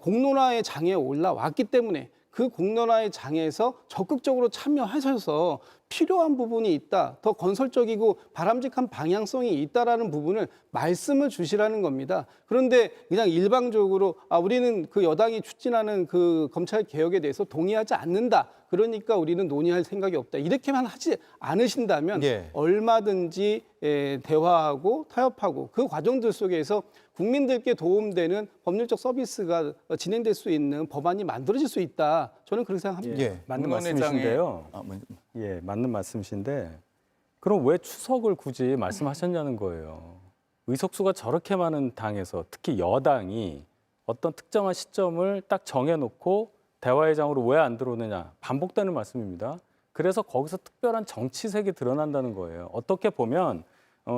S10: 공론화의 장에 올라왔기 때문에 그 공론화의 장에서 적극적으로 참여하셔서 필요한 부분이 있다, 더 건설적이고 바람직한 방향성이 있다라는 부분을 말씀을 주시라는 겁니다. 그런데 그냥 일방적으로 우리는 그 여당이 추진하는 그 검찰 개혁에 대해서 동의하지 않는다. 그러니까 우리는 논의할 생각이 없다. 이렇게만 하지 않으신다면 얼마든지 대화하고 타협하고 그 과정들 속에서 국민들께 도움되는 법률적 서비스가 진행될 수 있는 법안이 만들어질 수 있다. 저는 그렇게 생각합니다.
S11: 맞는 말씀이신데요. 예, 맞는 말씀이신데 그럼 왜 추석을 굳이 말씀하셨냐는 거예요. 의석수가 저렇게 많은 당에서 특히 여당이 어떤 특정한 시점을 딱 정해놓고 대화의장으로 왜 안 들어오느냐 반복되는 말씀입니다. 그래서 거기서 특별한 정치색이 드러난다는 거예요. 어떻게 보면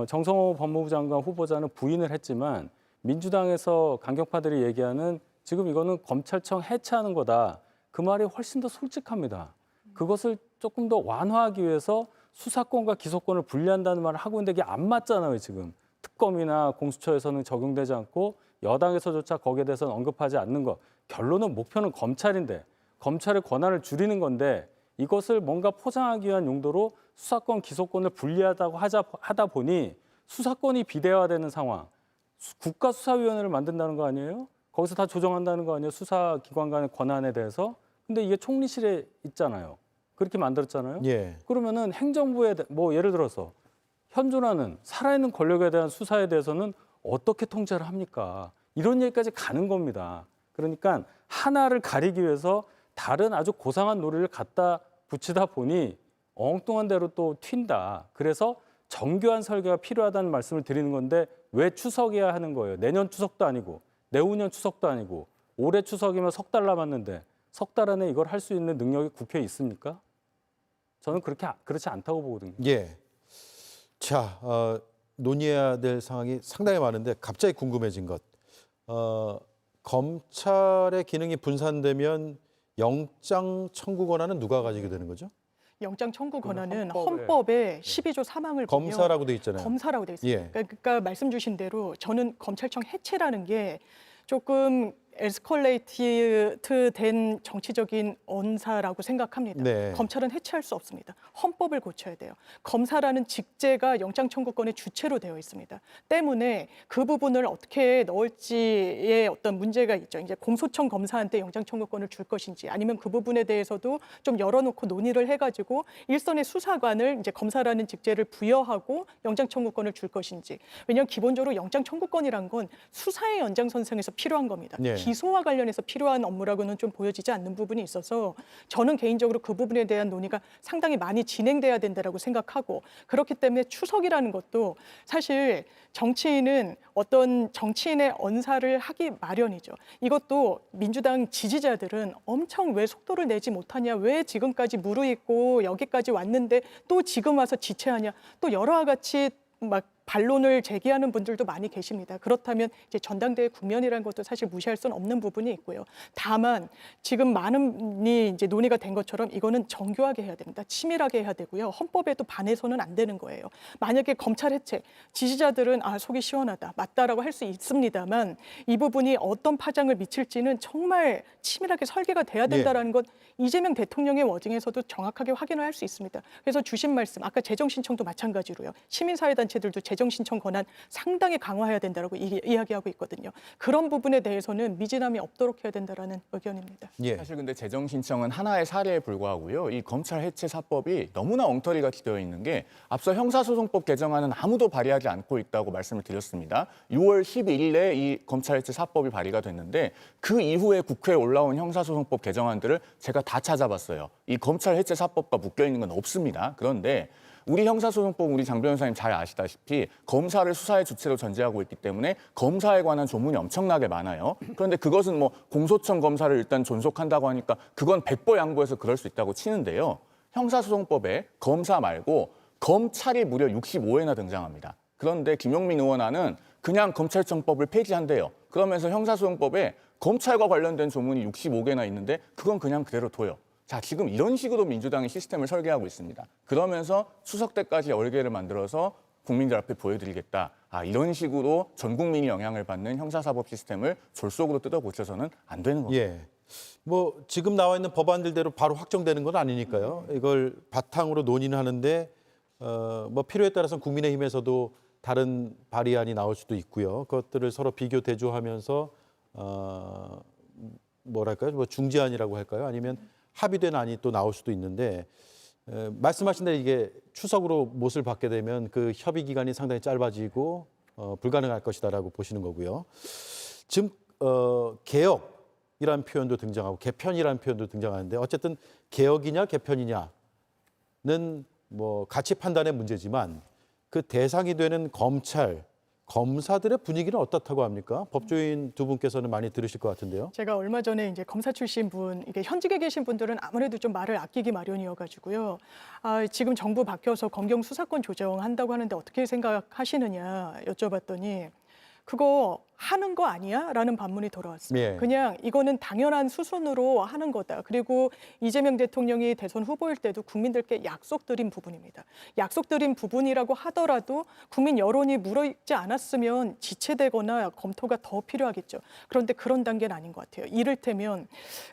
S11: 정성호 법무부 장관 후보자는 부인을 했지만 민주당에서 강경파들이 얘기하는 지금 이거는 검찰청 해체하는 거다. 그 말이 훨씬 더 솔직합니다. 그것을 조금 더 완화하기 위해서 수사권과 기소권을 분리한다는 말을 하고 있는데 이게 안 맞잖아요, 지금. 특검이나 공수처에서는 적용되지 않고 여당에서조차 거기에 대해서는 언급하지 않는 것. 결론은 목표는 검찰인데 검찰의 권한을 줄이는 건데 이것을 뭔가 포장하기 위한 용도로 수사권, 기소권을 분리하다고 하다 보니 수사권이 비대화되는 상황. 국가수사위원회를 만든다는 거 아니에요? 거기서 다 조정한다는 거 아니에요? 수사기관 간의 권한에 대해서. 근데 이게 총리실에 있잖아요. 그렇게 만들었잖아요.
S9: 예.
S11: 그러면은 행정부에 뭐 예를 들어서 현존하는 살아있는 권력에 대한 수사에 대해서는 어떻게 통제를 합니까? 이런 얘기까지 가는 겁니다. 그러니까 하나를 가리기 위해서 다른 아주 고상한 논리를 갖다 붙이다 보니 엉뚱한 대로 또 튄다. 그래서 정교한 설계가 필요하다는 말씀을 드리는 건데 왜 추석이야 하는 거예요. 내년 추석도 아니고 내후년 추석도 아니고 올해 추석이면 석 달 남았는데 석 달 안에 이걸 할 수 있는 능력이 국회에 있습니까? 저는 그렇지 않다고 보거든요.
S9: 예. 자, 논의해야 될 상황이 상당히 많은데 갑자기 궁금해진 것. 검찰의 기능이 분산되면 영장 청구 권한은 누가 가지게 되는 거죠?
S12: 영장 청구 권한은
S11: 헌법에-
S12: 헌법에 12조 3항을 보면
S9: 검사라고 돼 있잖아요.
S12: 검사라고 돼 있습니다.
S9: 예.
S12: 그러니까 말씀 주신 대로 저는 검찰청 해체라는 게 조금 에스컬레이트 된 정치적인 언사라고 생각합니다.
S9: 네.
S12: 검찰은 해체할 수 없습니다. 헌법을 고쳐야 돼요. 검사라는 직제가 영장 청구권의 주체로 되어 있습니다. 때문에 그 부분을 어떻게 넣을지에 어떤 문제가 있죠. 이제 공소청 검사한테 영장 청구권을 줄 것인지 아니면 그 부분에 대해서도 좀 열어놓고 논의를 해가지고 일선의 수사관을 이제 검사라는 직제를 부여하고 영장 청구권을 줄 것인지. 왜냐하면 기본적으로 영장 청구권이란 건 수사의 연장선상에서 필요한 겁니다.
S9: 네.
S12: 기소와 관련해서 필요한 업무라고는 좀 보여지지 않는 부분이 있어서 저는 개인적으로 그 부분에 대한 논의가 상당히 많이 진행돼야 된다라고 생각하고 그렇기 때문에 추석이라는 것도 사실 정치인은 어떤 정치인의 언사를 하기 마련이죠. 이것도 민주당 지지자들은 엄청 왜 속도를 내지 못하냐, 왜 지금까지 무르익고 여기까지 왔는데 또 지금 와서 지체하냐, 또 여러 가지 막 반론을 제기하는 분들도 많이 계십니다. 그렇다면 이제 전당대회 국면이라는 것도 사실 무시할 수는 없는 부분이 있고요. 다만 지금 많이 이제 논의가 된 것처럼 이거는 정교하게 해야 됩니다. 치밀하게 해야 되고요. 헌법에도 반해서는 안 되는 거예요. 만약에 검찰 해체, 지지자들은 속이 시원하다, 맞다라고 할 수 있습니다만 이 부분이 어떤 파장을 미칠지는 정말 치밀하게 설계가 돼야 된다라는 것 이재명 대통령의 워딩에서도 정확하게 확인을 할 수 있습니다. 그래서 주신 말씀, 아까 재정 신청도 마찬가지로요. 시민사회단체들도 재정 신청 권한 상당히 강화해야 된다라고 이야기하고 있거든요. 그런 부분에 대해서는 미진함이 없도록 해야 된다라는 의견입니다.
S9: 예.
S13: 사실 근데 재정 신청은 하나의 사례에 불과하고요. 이 검찰 해체 사법이 너무나 엉터리같이 되어 있는 게 앞서 형사소송법 개정안은 아무도 발의하지 않고 있다고 말씀을 드렸습니다. 6월 11일에 이 검찰 해체 사법이 발의가 됐는데 그 이후에 국회에 올라온 형사소송법 개정안들을 제가 다 찾아봤어요. 이 검찰 해체 사법과 묶여 있는 건 없습니다. 그런데 우리 형사소송법 우리 장 변호사님 잘 아시다시피 검사를 수사의 주체로 전제하고 있기 때문에 검사에 관한 조문이 엄청나게 많아요. 그런데 그것은 뭐 공소청 검사를 일단 존속한다고 하니까 그건 백보양보해서 그럴 수 있다고 치는데요. 형사소송법에 검사 말고 검찰이 무려 65회나 등장합니다. 그런데 김용민 의원안은 그냥 검찰청법을 폐지한대요. 그러면서 형사소송법에 검찰과 관련된 조문이 65개나 있는데 그건 그냥 그대로 둬요. 자, 지금 이런 식으로 민주당이 시스템을 설계하고 있습니다. 그러면서 추석 때까지 얼개를 만들어서 국민들 앞에 보여드리겠다. 이런 식으로 전 국민이 영향을 받는 형사사법 시스템을 졸속으로 뜯어 고쳐서는 안 되는 겁니다.
S9: 예. 뭐 지금 나와 있는 법안들대로 바로 확정되는 건 아니니까요. 이걸 바탕으로 논의는 하는데 뭐 필요에 따라서는 국민의힘에서도 다른 발의안이 나올 수도 있고요. 그것들을 서로 비교 대조하면서 뭐랄까요? 뭐 중재안이라고 할까요? 아니면 합의된 안이 또 나올 수도 있는데 말씀하신 대로 이게 추석으로 못을 받게 되면 그 협의 기간이 상당히 짧아지고 불가능할 것이다라고 보시는 거고요. 지금 개혁이라는 표현도 등장하고 개편이라는 표현도 등장하는데 어쨌든 개혁이냐 개편이냐는 뭐 가치 판단의 문제지만 그 대상이 되는 검찰 검사들의 분위기는 어떻다고 합니까? 법조인 두 분께서는 많이 들으실 것 같은데요.
S12: 제가 얼마 전에 이제 검사 출신 분, 이게 현직에 계신 분들은 아무래도 좀 말을 아끼기 마련이어가지고요. 지금 정부 바뀌어서 검경 수사권 조정한다고 하는데 어떻게 생각하시느냐 여쭤봤더니 그거 하는 거 아니야? 라는 반문이 돌아왔습니다.
S9: 예.
S12: 그냥 이거는 당연한 수순으로 하는 거다. 그리고 이재명 대통령이 대선 후보일 때도 국민들께 약속드린 부분입니다. 약속드린 부분이라고 하더라도 국민 여론이 무르익지 않았으면 지체되거나 검토가 더 필요하겠죠. 그런데 그런 단계는 아닌 것 같아요. 이를테면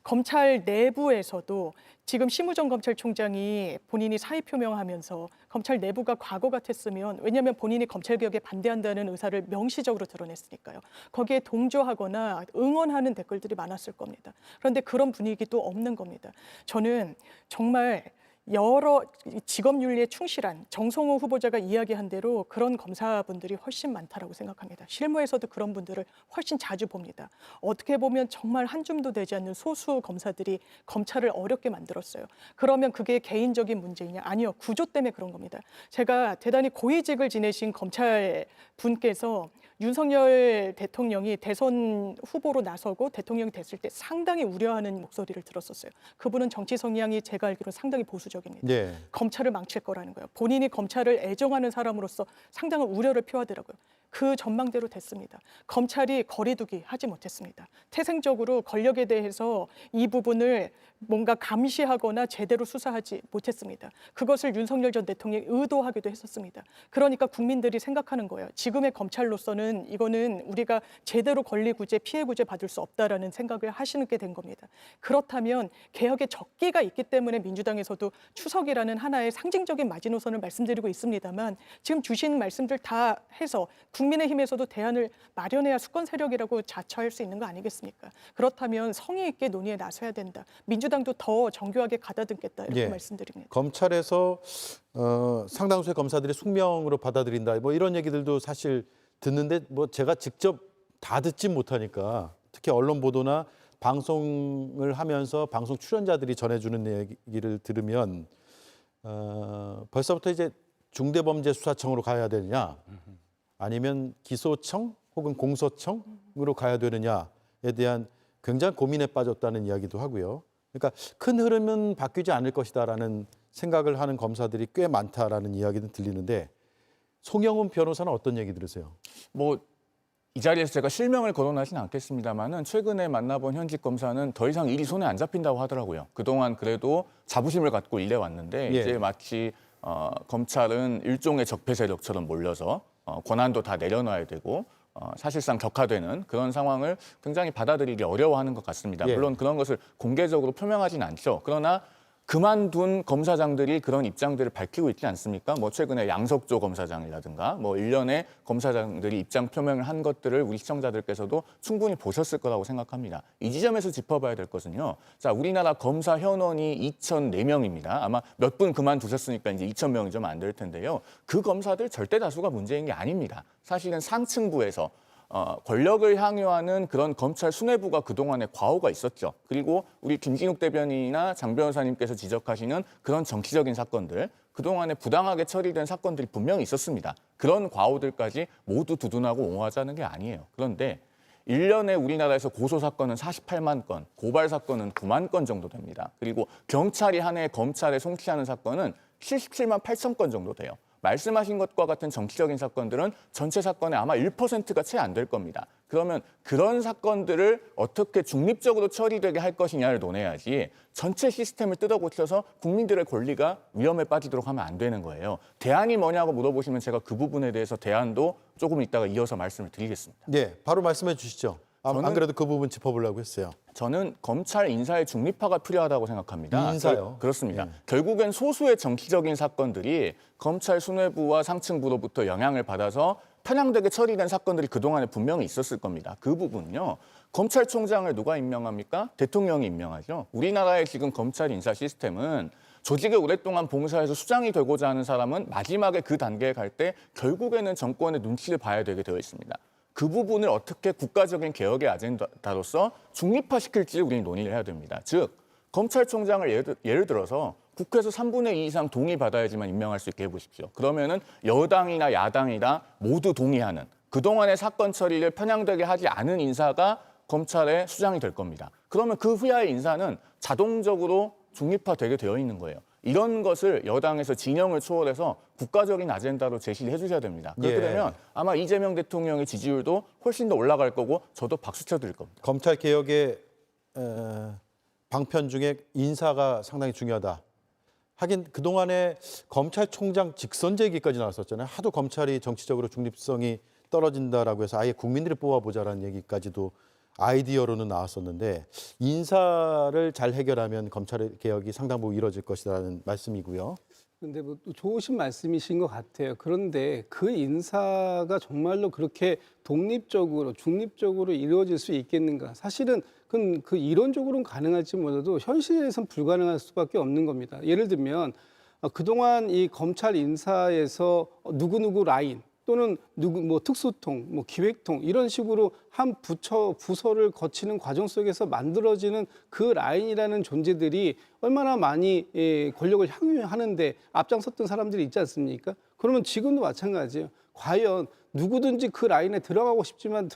S12: 검찰 내부에서도 지금 심우정 검찰총장이 본인이 사의 표명하면서 검찰 내부가 과거 같았으면, 왜냐하면 본인이 검찰개혁에 반대한다는 의사를 명시적으로 드러냈으니까요. 거기에 동조하거나 응원하는 댓글들이 많았을 겁니다. 그런데 그런 분위기도 없는 겁니다. 저는 정말 여러 직업윤리에 충실한 정성호 후보자가 이야기한 대로 그런 검사분들이 훨씬 많다라고 생각합니다. 실무에서도 그런 분들을 훨씬 자주 봅니다. 어떻게 보면 정말 한 줌도 되지 않는 소수 검사들이 검찰을 어렵게 만들었어요. 그러면 그게 개인적인 문제이냐? 아니요. 구조 때문에 그런 겁니다. 제가 대단히 고위직을 지내신 검찰 분께서 윤석열 대통령이 대선 후보로 나서고 대통령이 됐을 때 상당히 우려하는 목소리를 들었었어요. 그분은 정치 성향이 제가 알기로는 상당히 보수적입니다.
S9: 예.
S12: 검찰을 망칠 거라는 거예요. 본인이 검찰을 애정하는 사람으로서 상당한 우려를 표하더라고요. 그 전망대로 됐습니다. 검찰이 거리두기 하지 못했습니다. 태생적으로 권력에 대해서 이 부분을 뭔가 감시하거나 제대로 수사하지 못했습니다. 그것을 윤석열 전 대통령이 의도하기도 했었습니다. 그러니까 국민들이 생각하는 거예요. 지금의 검찰로서는 이거는 우리가 제대로 권리구제, 피해구제 받을 수 없다라는 생각을 하시게 된 겁니다. 그렇다면 개혁의 적기가 있기 때문에 민주당에서도 추석이라는 하나의 상징적인 마지노선을 말씀드리고 있습니다만 지금 주신 말씀들 다 해서 국민의힘에서도 대안을 마련해야 수권 세력이라고 자처할 수 있는 거 아니겠습니까? 그렇다면 성의 있게 논의에 나서야 된다. 민주당도 더 정교하게 가다듬겠다 이렇게 말씀드립니다.
S9: 검찰에서 상당수의 검사들이 숙명으로 받아들인다. 뭐 이런 얘기들도 사실 듣는데 뭐 제가 직접 다 듣진 못하니까 특히 언론 보도나 방송을 하면서 방송 출연자들이 전해주는 얘기를 들으면 벌써부터 이제 중대범죄수사청으로 가야 되느냐 아니면 기소청 혹은 공소청으로 가야 되느냐에 대한 굉장히 고민에 빠졌다는 이야기도 하고요. 그러니까 큰 흐름은 바뀌지 않을 것이다라는 생각을 하는 검사들이 꽤 많다라는 이야기는 들리는데 송영훈 변호사는 어떤 얘기 들으세요?
S13: 뭐 이 자리에서 제가 실명을 거론하지는 않겠습니다만은 최근에 만나본 현직 검사는 더 이상 일이 손에 안 잡힌다고 하더라고요. 그동안 그래도 자부심을 갖고 일해왔는데 이제 마치 검찰은 일종의 적폐 세력처럼 몰려서 권한도 다 내려놔야 되고 사실상 격화되는 그런 상황을 굉장히 받아들이기 어려워하는 것 같습니다. 물론 그런 것을 공개적으로 표명하지는 않죠. 그러나 그만둔 검사장들이 그런 입장들을 밝히고 있지 않습니까? 뭐 최근에 양석조 검사장이라든가 뭐 일련의 검사장들이 입장 표명을 한 것들을 우리 시청자들께서도 충분히 보셨을 거라고 생각합니다. 이 지점에서 짚어봐야 될 것은요. 자, 우리나라 검사 현원이 2,004명입니다. 아마 몇 분 그만두셨으니까 이제 2,000명이 좀 안 될 텐데요. 그 검사들 절대 다수가 문제인 게 아닙니다. 사실은 상층부에서 권력을 향유하는 그런 검찰 수뇌부가 그동안에 과오가 있었죠. 그리고 우리 김진욱 대변인이나 장 변호사님께서 지적하시는 그런 정치적인 사건들, 그동안에 부당하게 처리된 사건들이 분명히 있었습니다. 그런 과오들까지 모두 두둔하고 옹호하자는 게 아니에요. 그런데 1년에 우리나라에서 고소 사건은 48만 건, 고발 사건은 9만 건 정도 됩니다. 그리고 경찰이 한 해 검찰에 송치하는 사건은 77만 8천 건 정도 돼요. 말씀하신 것과 같은 정치적인 사건들은 전체 사건의 아마 1%가 채 안 될 겁니다. 그러면 그런 사건들을 어떻게 중립적으로 처리되게 할 것이냐를 논해야지 전체 시스템을 뜯어고쳐서 국민들의 권리가 위험에 빠지도록 하면 안 되는 거예요. 대안이 뭐냐고 물어보시면 제가 그 부분에 대해서 대안도 조금 이따가 이어서 말씀을 드리겠습니다.
S9: 네, 바로 말씀해 주시죠. 안 그래도 그 부분 짚어보려고 했어요.
S13: 저는 검찰 인사의 중립화가 필요하다고 생각합니다.
S9: 인사요?
S13: 그렇습니다. 결국엔 소수의 정치적인 사건들이 검찰 수뇌부와 상층부로부터 영향을 받아서 편향되게 처리된 사건들이 그동안에 분명히 있었을 겁니다. 그 부분은요. 검찰총장을 누가 임명합니까? 대통령이 임명하죠. 우리나라의 지금 검찰 인사 시스템은 조직에 오랫동안 봉사해서 수장이 되고자 하는 사람은 마지막에 그 단계에 갈 때 결국에는 정권의 눈치를 봐야 되게 되어 있습니다. 그 부분을 어떻게 국가적인 개혁의 아젠다로서 중립화시킬지를 우리는 논의를 해야 됩니다. 즉, 검찰총장을 예를 들어서 국회에서 3분의 2 이상 동의받아야지만 임명할 수 있게 해보십시오. 그러면은 여당이나 야당이나 모두 동의하는 그동안의 사건 처리를 편향되게 하지 않은 인사가 검찰의 수장이 될 겁니다. 그러면 그 후야의 인사는 자동적으로 중립화되게 되어 있는 거예요. 이런 것을 여당에서 진영을 초월해서 국가적인 아젠다로 제시를 해주셔야 됩니다. 그렇게 되면 아마 이재명 대통령의 지지율도 훨씬 더 올라갈 거고 저도 박수 쳐드릴 겁니다.
S9: 검찰 개혁의 방편 중에 인사가 상당히 중요하다. 하긴 그동안에 검찰총장 직선 제기까지 나왔었잖아요. 하도 검찰이 정치적으로 중립성이 떨어진다라고 해서 아예 국민들이 뽑아보자라는 얘기까지도 아이디어로는 나왔었는데 인사를 잘 해결하면 검찰 개혁이 상당 부분 이루어질 것이라는 말씀이고요.
S10: 근데 뭐 좋으신 말씀이신 것 같아요. 그런데 그 인사가 정말로 그렇게 독립적으로 중립적으로 이루어질 수 있겠는가? 사실은 그 이론적으로는 가능할지 몰라도 현실에선 불가능할 수밖에 없는 겁니다. 예를 들면 그동안 이 검찰 인사에서 누구누구 라인 또는 뭐 특수통, 뭐 기획통 이런 식으로 한 부서를 거치는 과정 속에서 만들어지는 그 라인이라는 존재들이 얼마나 많이 권력을 향유하는데 앞장섰던 사람들이 있지 않습니까? 그러면 지금도 마찬가지예요. 과연 누구든지 그 라인에 들어가고 싶지만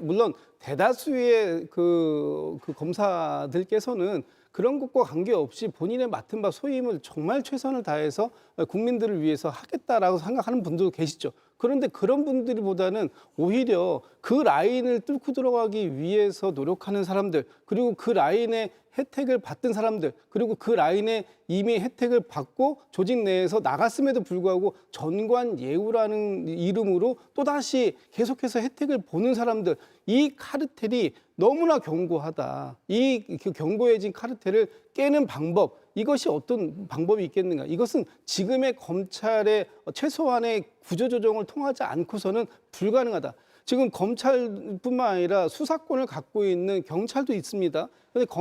S10: 물론 대다수의 그 검사들께서는 그런 것과 관계없이 본인의 맡은 바 소임을 정말 최선을 다해서 국민들을 위해서 하겠다라고 생각하는 분들도 계시죠. 그런데 그런 분들보다는 오히려 그 라인을 뚫고 들어가기 위해서 노력하는 사람들, 그리고 그 라인의 혜택을 받던 사람들, 그리고 그 라인에 이미 혜택을 받고 조직 내에서 나갔음에도 불구하고 전관예우라는 이름으로 또다시 계속해서 혜택을 보는 사람들, 이 카르텔이 너무나 견고하다. 이 견고해진 카르텔을 깨는 방법, 이것이 어떤 방법이 있겠는가? 이것은 지금의 검찰의 최소한의 구조조정을 통하지 않고서는 불가능하다. 지금 검찰뿐만 아니라 수사권을 갖고 있는 경찰도 있습니다. 그런데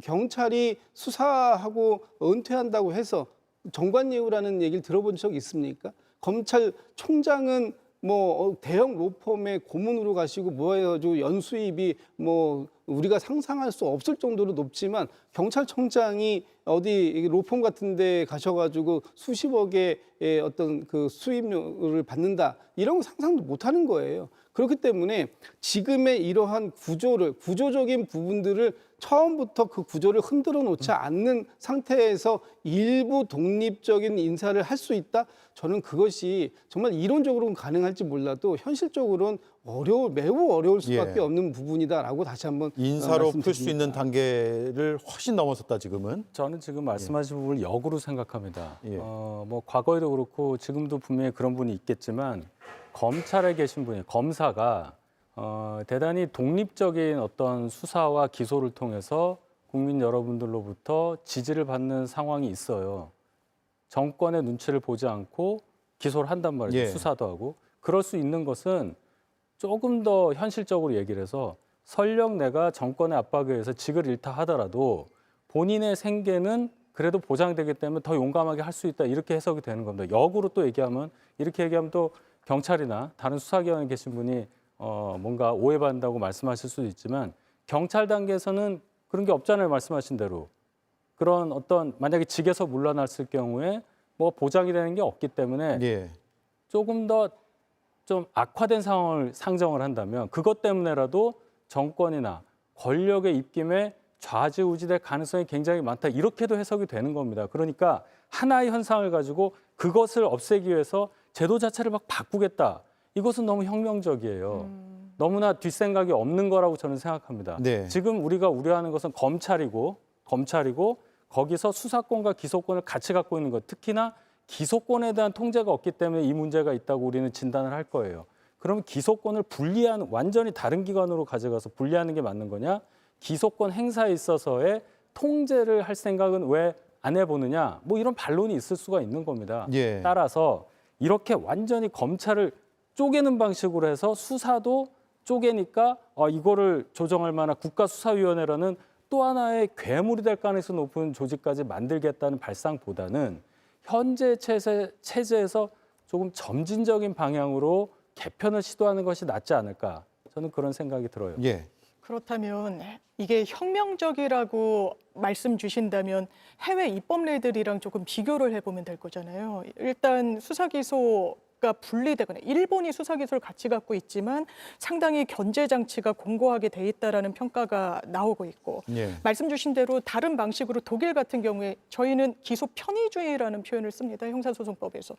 S10: 경찰이 수사하고 은퇴한다고 해서 정관예우라는 얘기를 들어본 적 있습니까? 검찰총장은 뭐 대형 로펌의 고문으로 가시고 뭐 해가지고 연수입이 뭐 우리가 상상할 수 없을 정도로 높지만 경찰청장이 어디 로펌 같은 데 가셔가지고 수십억의 어떤 그 수입료를 받는다, 이런 거 상상도 못 하는 거예요. 그렇기 때문에 지금의 이러한 구조적인 부분들을 처음부터 그 구조를 흔들어 놓지 않는 상태에서 일부 독립적인 인사를 할 수 있다? 저는 그것이 정말 이론적으로는 가능할지 몰라도 현실적으로는 매우 어려울 수밖에 없는 부분이다라고 다시 한번
S9: 인사로 풀 수 있는 단계를 훨씬 넘어섰다 지금은.
S11: 저는 지금 말씀하신 부분을 역으로 생각합니다. 뭐 과거에도 그렇고 지금도 분명히 그런 분이 있겠지만 검찰에 계신 분이 검사가 대단히 독립적인 어떤 수사와 기소를 통해서 국민 여러분들로부터 지지를 받는 상황이 있어요. 정권의 눈치를 보지 않고 기소를 한단 말이죠. 수사도 하고. 그럴 수 있는 것은 조금 더 현실적으로 얘기를 해서 설령 내가 정권의 압박에 의해서 직을 잃다 하더라도 본인의 생계는 그래도 보장되기 때문에 더 용감하게 할 수 있다, 이렇게 해석이 되는 겁니다. 역으로 또 얘기하면, 이렇게 얘기하면 또 경찰이나 다른 수사기관에 계신 분이 뭔가 오해받는다고 말씀하실 수도 있지만 경찰 단계에서는 그런 게 없잖아요. 말씀하신 대로. 그런 어떤 만약에 직에서 물러났을 경우에 뭐 보장이 되는 게 없기 때문에 조금 더 좀 악화된 상황을 상정을 한다면 그것 때문에라도 정권이나 권력의 입김에 좌지우지될 가능성이 굉장히 많다, 이렇게도 해석이 되는 겁니다. 그러니까 하나의 현상을 가지고 그것을 없애기 위해서 제도 자체를 막 바꾸겠다, 이것은 너무 혁명적이에요. 너무나 뒷생각이 없는 거라고 저는 생각합니다. 지금 우리가 우려하는 것은 검찰이고 거기서 수사권과 기소권을 같이 갖고 있는 것, 특히나 기소권에 대한 통제가 없기 때문에 이 문제가 있다고 우리는 진단을 할 거예요. 그러면 기소권을 분리하는, 완전히 다른 기관으로 가져가서 분리하는 게 맞는 거냐? 기소권 행사에 있어서의 통제를 할 생각은 왜 안 해보느냐? 뭐 이런 반론이 있을 수가 있는 겁니다. 따라서 이렇게 완전히 검찰을 쪼개는 방식으로 해서 수사도 쪼개니까 이거를 조정할 만한 국가수사위원회라는 또 하나의 괴물이 될 가능성이 높은 조직까지 만들겠다는 발상보다는 현재 체제에서 조금 점진적인 방향으로 개편을 시도하는 것이 낫지 않을까, 저는 그런 생각이 들어요.
S12: 그렇다면 이게 혁명적이라고 말씀 주신다면 해외 입법례들이랑 조금 비교를 해보면 될 거잖아요. 일단 수사기소 미국과 분리되거나 일본이 수사 기술을 같이 갖고 있지만 상당히 견제 장치가 공고하게 돼 있다라는 평가가 나오고 있고
S9: 예.
S12: 말씀 주신 대로 다른 방식으로 독일 같은 경우에 저희는 기소 편의주의라는 표현을 씁니다. 형사소송법에서.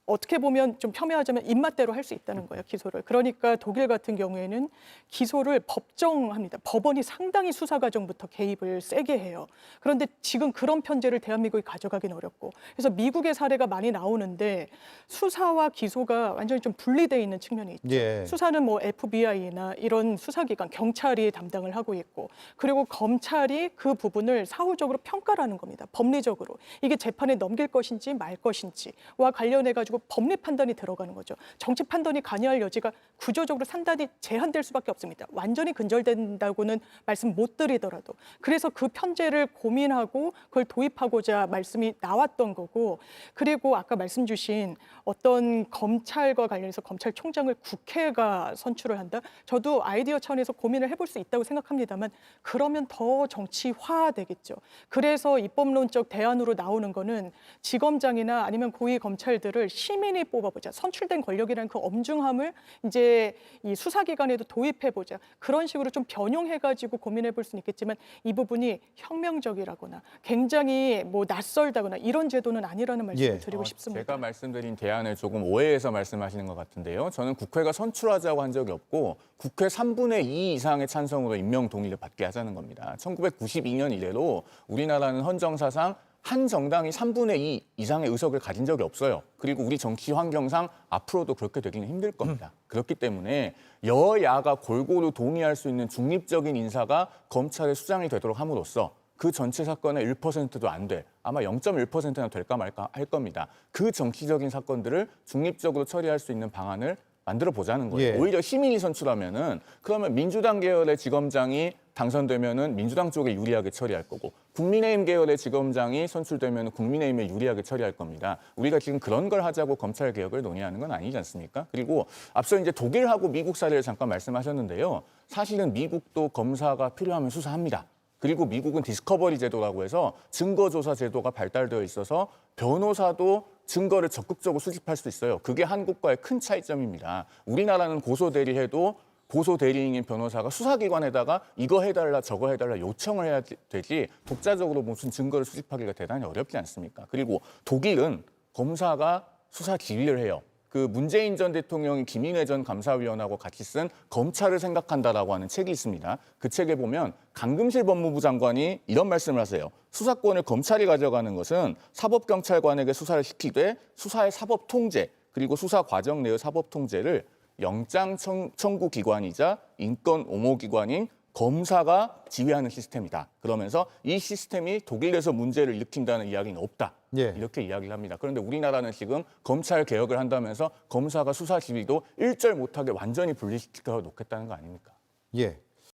S12: 어떻게 보면 좀 폄훼하자면 입맛대로 할 수 있다는 거예요, 기소를. 그러니까 독일 같은 경우에는 기소를 법정합니다. 법원이 상당히 수사 과정부터 개입을 세게 해요. 그런데 지금 그런 편제를 대한민국이 가져가기는 어렵고. 그래서 미국의 사례가 많이 나오는데 수사와 기소가 완전히 좀 분리되어 있는 측면이 있죠.
S9: 예.
S12: 수사는 뭐 FBI나 이런 수사기관, 경찰이 담당을 하고 있고 그리고 검찰이 그 부분을 사후적으로 평가를 하는 겁니다. 법리적으로. 이게 재판에 넘길 것인지 말 것인지와 관련해가지고 법리 판단이 들어가는 거죠. 정치 판단이 관여할 여지가 구조적으로 상당히 제한될 수밖에 없습니다. 완전히 근절된다고는 말씀 못 드리더라도. 그래서 그 편제를 고민하고 그걸 도입하고자 말씀이 나왔던 거고 그리고 아까 말씀 주신 어떤 검찰과 관련해서 검찰총장을 국회가 선출을 한다? 저도 아이디어 차원에서 고민을 해볼 수 있다고 생각합니다만 그러면 더 정치화되겠죠. 그래서 입법론적 대안으로 나오는 거는 지검장이나 아니면 고위검찰들을 시민이 뽑아보자. 선출된 권력이라는 그 엄중함을 이제 이 수사기관에도 도입해보자. 그런 식으로 좀 변형해가지고 고민해볼 수는 있겠지만 이 부분이 혁명적이라거나 굉장히 뭐 낯설다거나 이런 제도는 아니라는 말씀을 드리고 싶습니다.
S13: 제가 말씀드린 대안을 조금 오해해서 말씀하시는 것 같은데요. 저는 국회가 선출하자고 한 적이 없고 국회 3분의 2 이상의 찬성으로 임명 동의를 받게 하자는 겁니다. 1992년 이래로 우리나라는 헌정사상 한 정당이 3분의 2 이상의 의석을 가진 적이 없어요. 그리고 우리 정치 환경상 앞으로도 그렇게 되기는 힘들 겁니다. 그렇기 때문에 여야가 골고루 동의할 수 있는 중립적인 인사가 검찰의 수장이 되도록 함으로써 그 전체 사건의 1%도 안 돼. 아마 0.1%나 될까 말까 할 겁니다. 그 정치적인 사건들을 중립적으로 처리할 수 있는 방안을 만들어 보자는 거예요.
S9: 예.
S13: 오히려 시민이 선출하면은 그러면 민주당 계열의 지검장이 당선되면은 민주당 쪽에 유리하게 처리할 거고 국민의힘 계열의 지검장이 선출되면 국민의힘에 유리하게 처리할 겁니다. 우리가 지금 그런 걸 하자고 검찰 개혁을 논의하는 건 아니지 않습니까? 그리고 앞서 이제 독일하고 미국 사례를 잠깐 말씀하셨는데요. 사실은 미국도 검사가 필요하면 수사합니다. 그리고 미국은 디스커버리 제도라고 해서 증거조사 제도가 발달되어 있어서 변호사도 증거를 적극적으로 수집할 수 있어요. 그게 한국과의 큰 차이점입니다. 우리나라는 고소대리해도 고소대리인인 변호사가 수사기관에다가 이거 해달라 저거 해달라 요청을 해야 되지 독자적으로 무슨 증거를 수집하기가 대단히 어렵지 않습니까? 그리고 독일은 검사가 수사 지휘를 해요. 그 문재인 전 대통령이 김인회 전 감사위원하고 같이 쓴 검찰을 생각한다라고 하는 책이 있습니다. 그 책에 보면 강금실 법무부 장관이 이런 말씀을 하세요. 수사권을 검찰이 가져가는 것은 사법경찰관에게 수사를 시키되 수사의 사법 통제 그리고 수사 과정 내의 사법 통제를 영장 청구 기관이자 인권 옹호 기관인 검사가 지휘하는 시스템이다. 그러면서 이 시스템이 독일에서 문제를 일으킨다는 이야기는 없다.
S9: 예.
S13: 이렇게 이야기를 합니다. 그런데 우리나라는 지금 검찰 개혁을 한다면서 검사가 수사 지휘도 일절 못하게 완전히 분리시켜 놓겠다는 거 아닙니까?
S9: 예.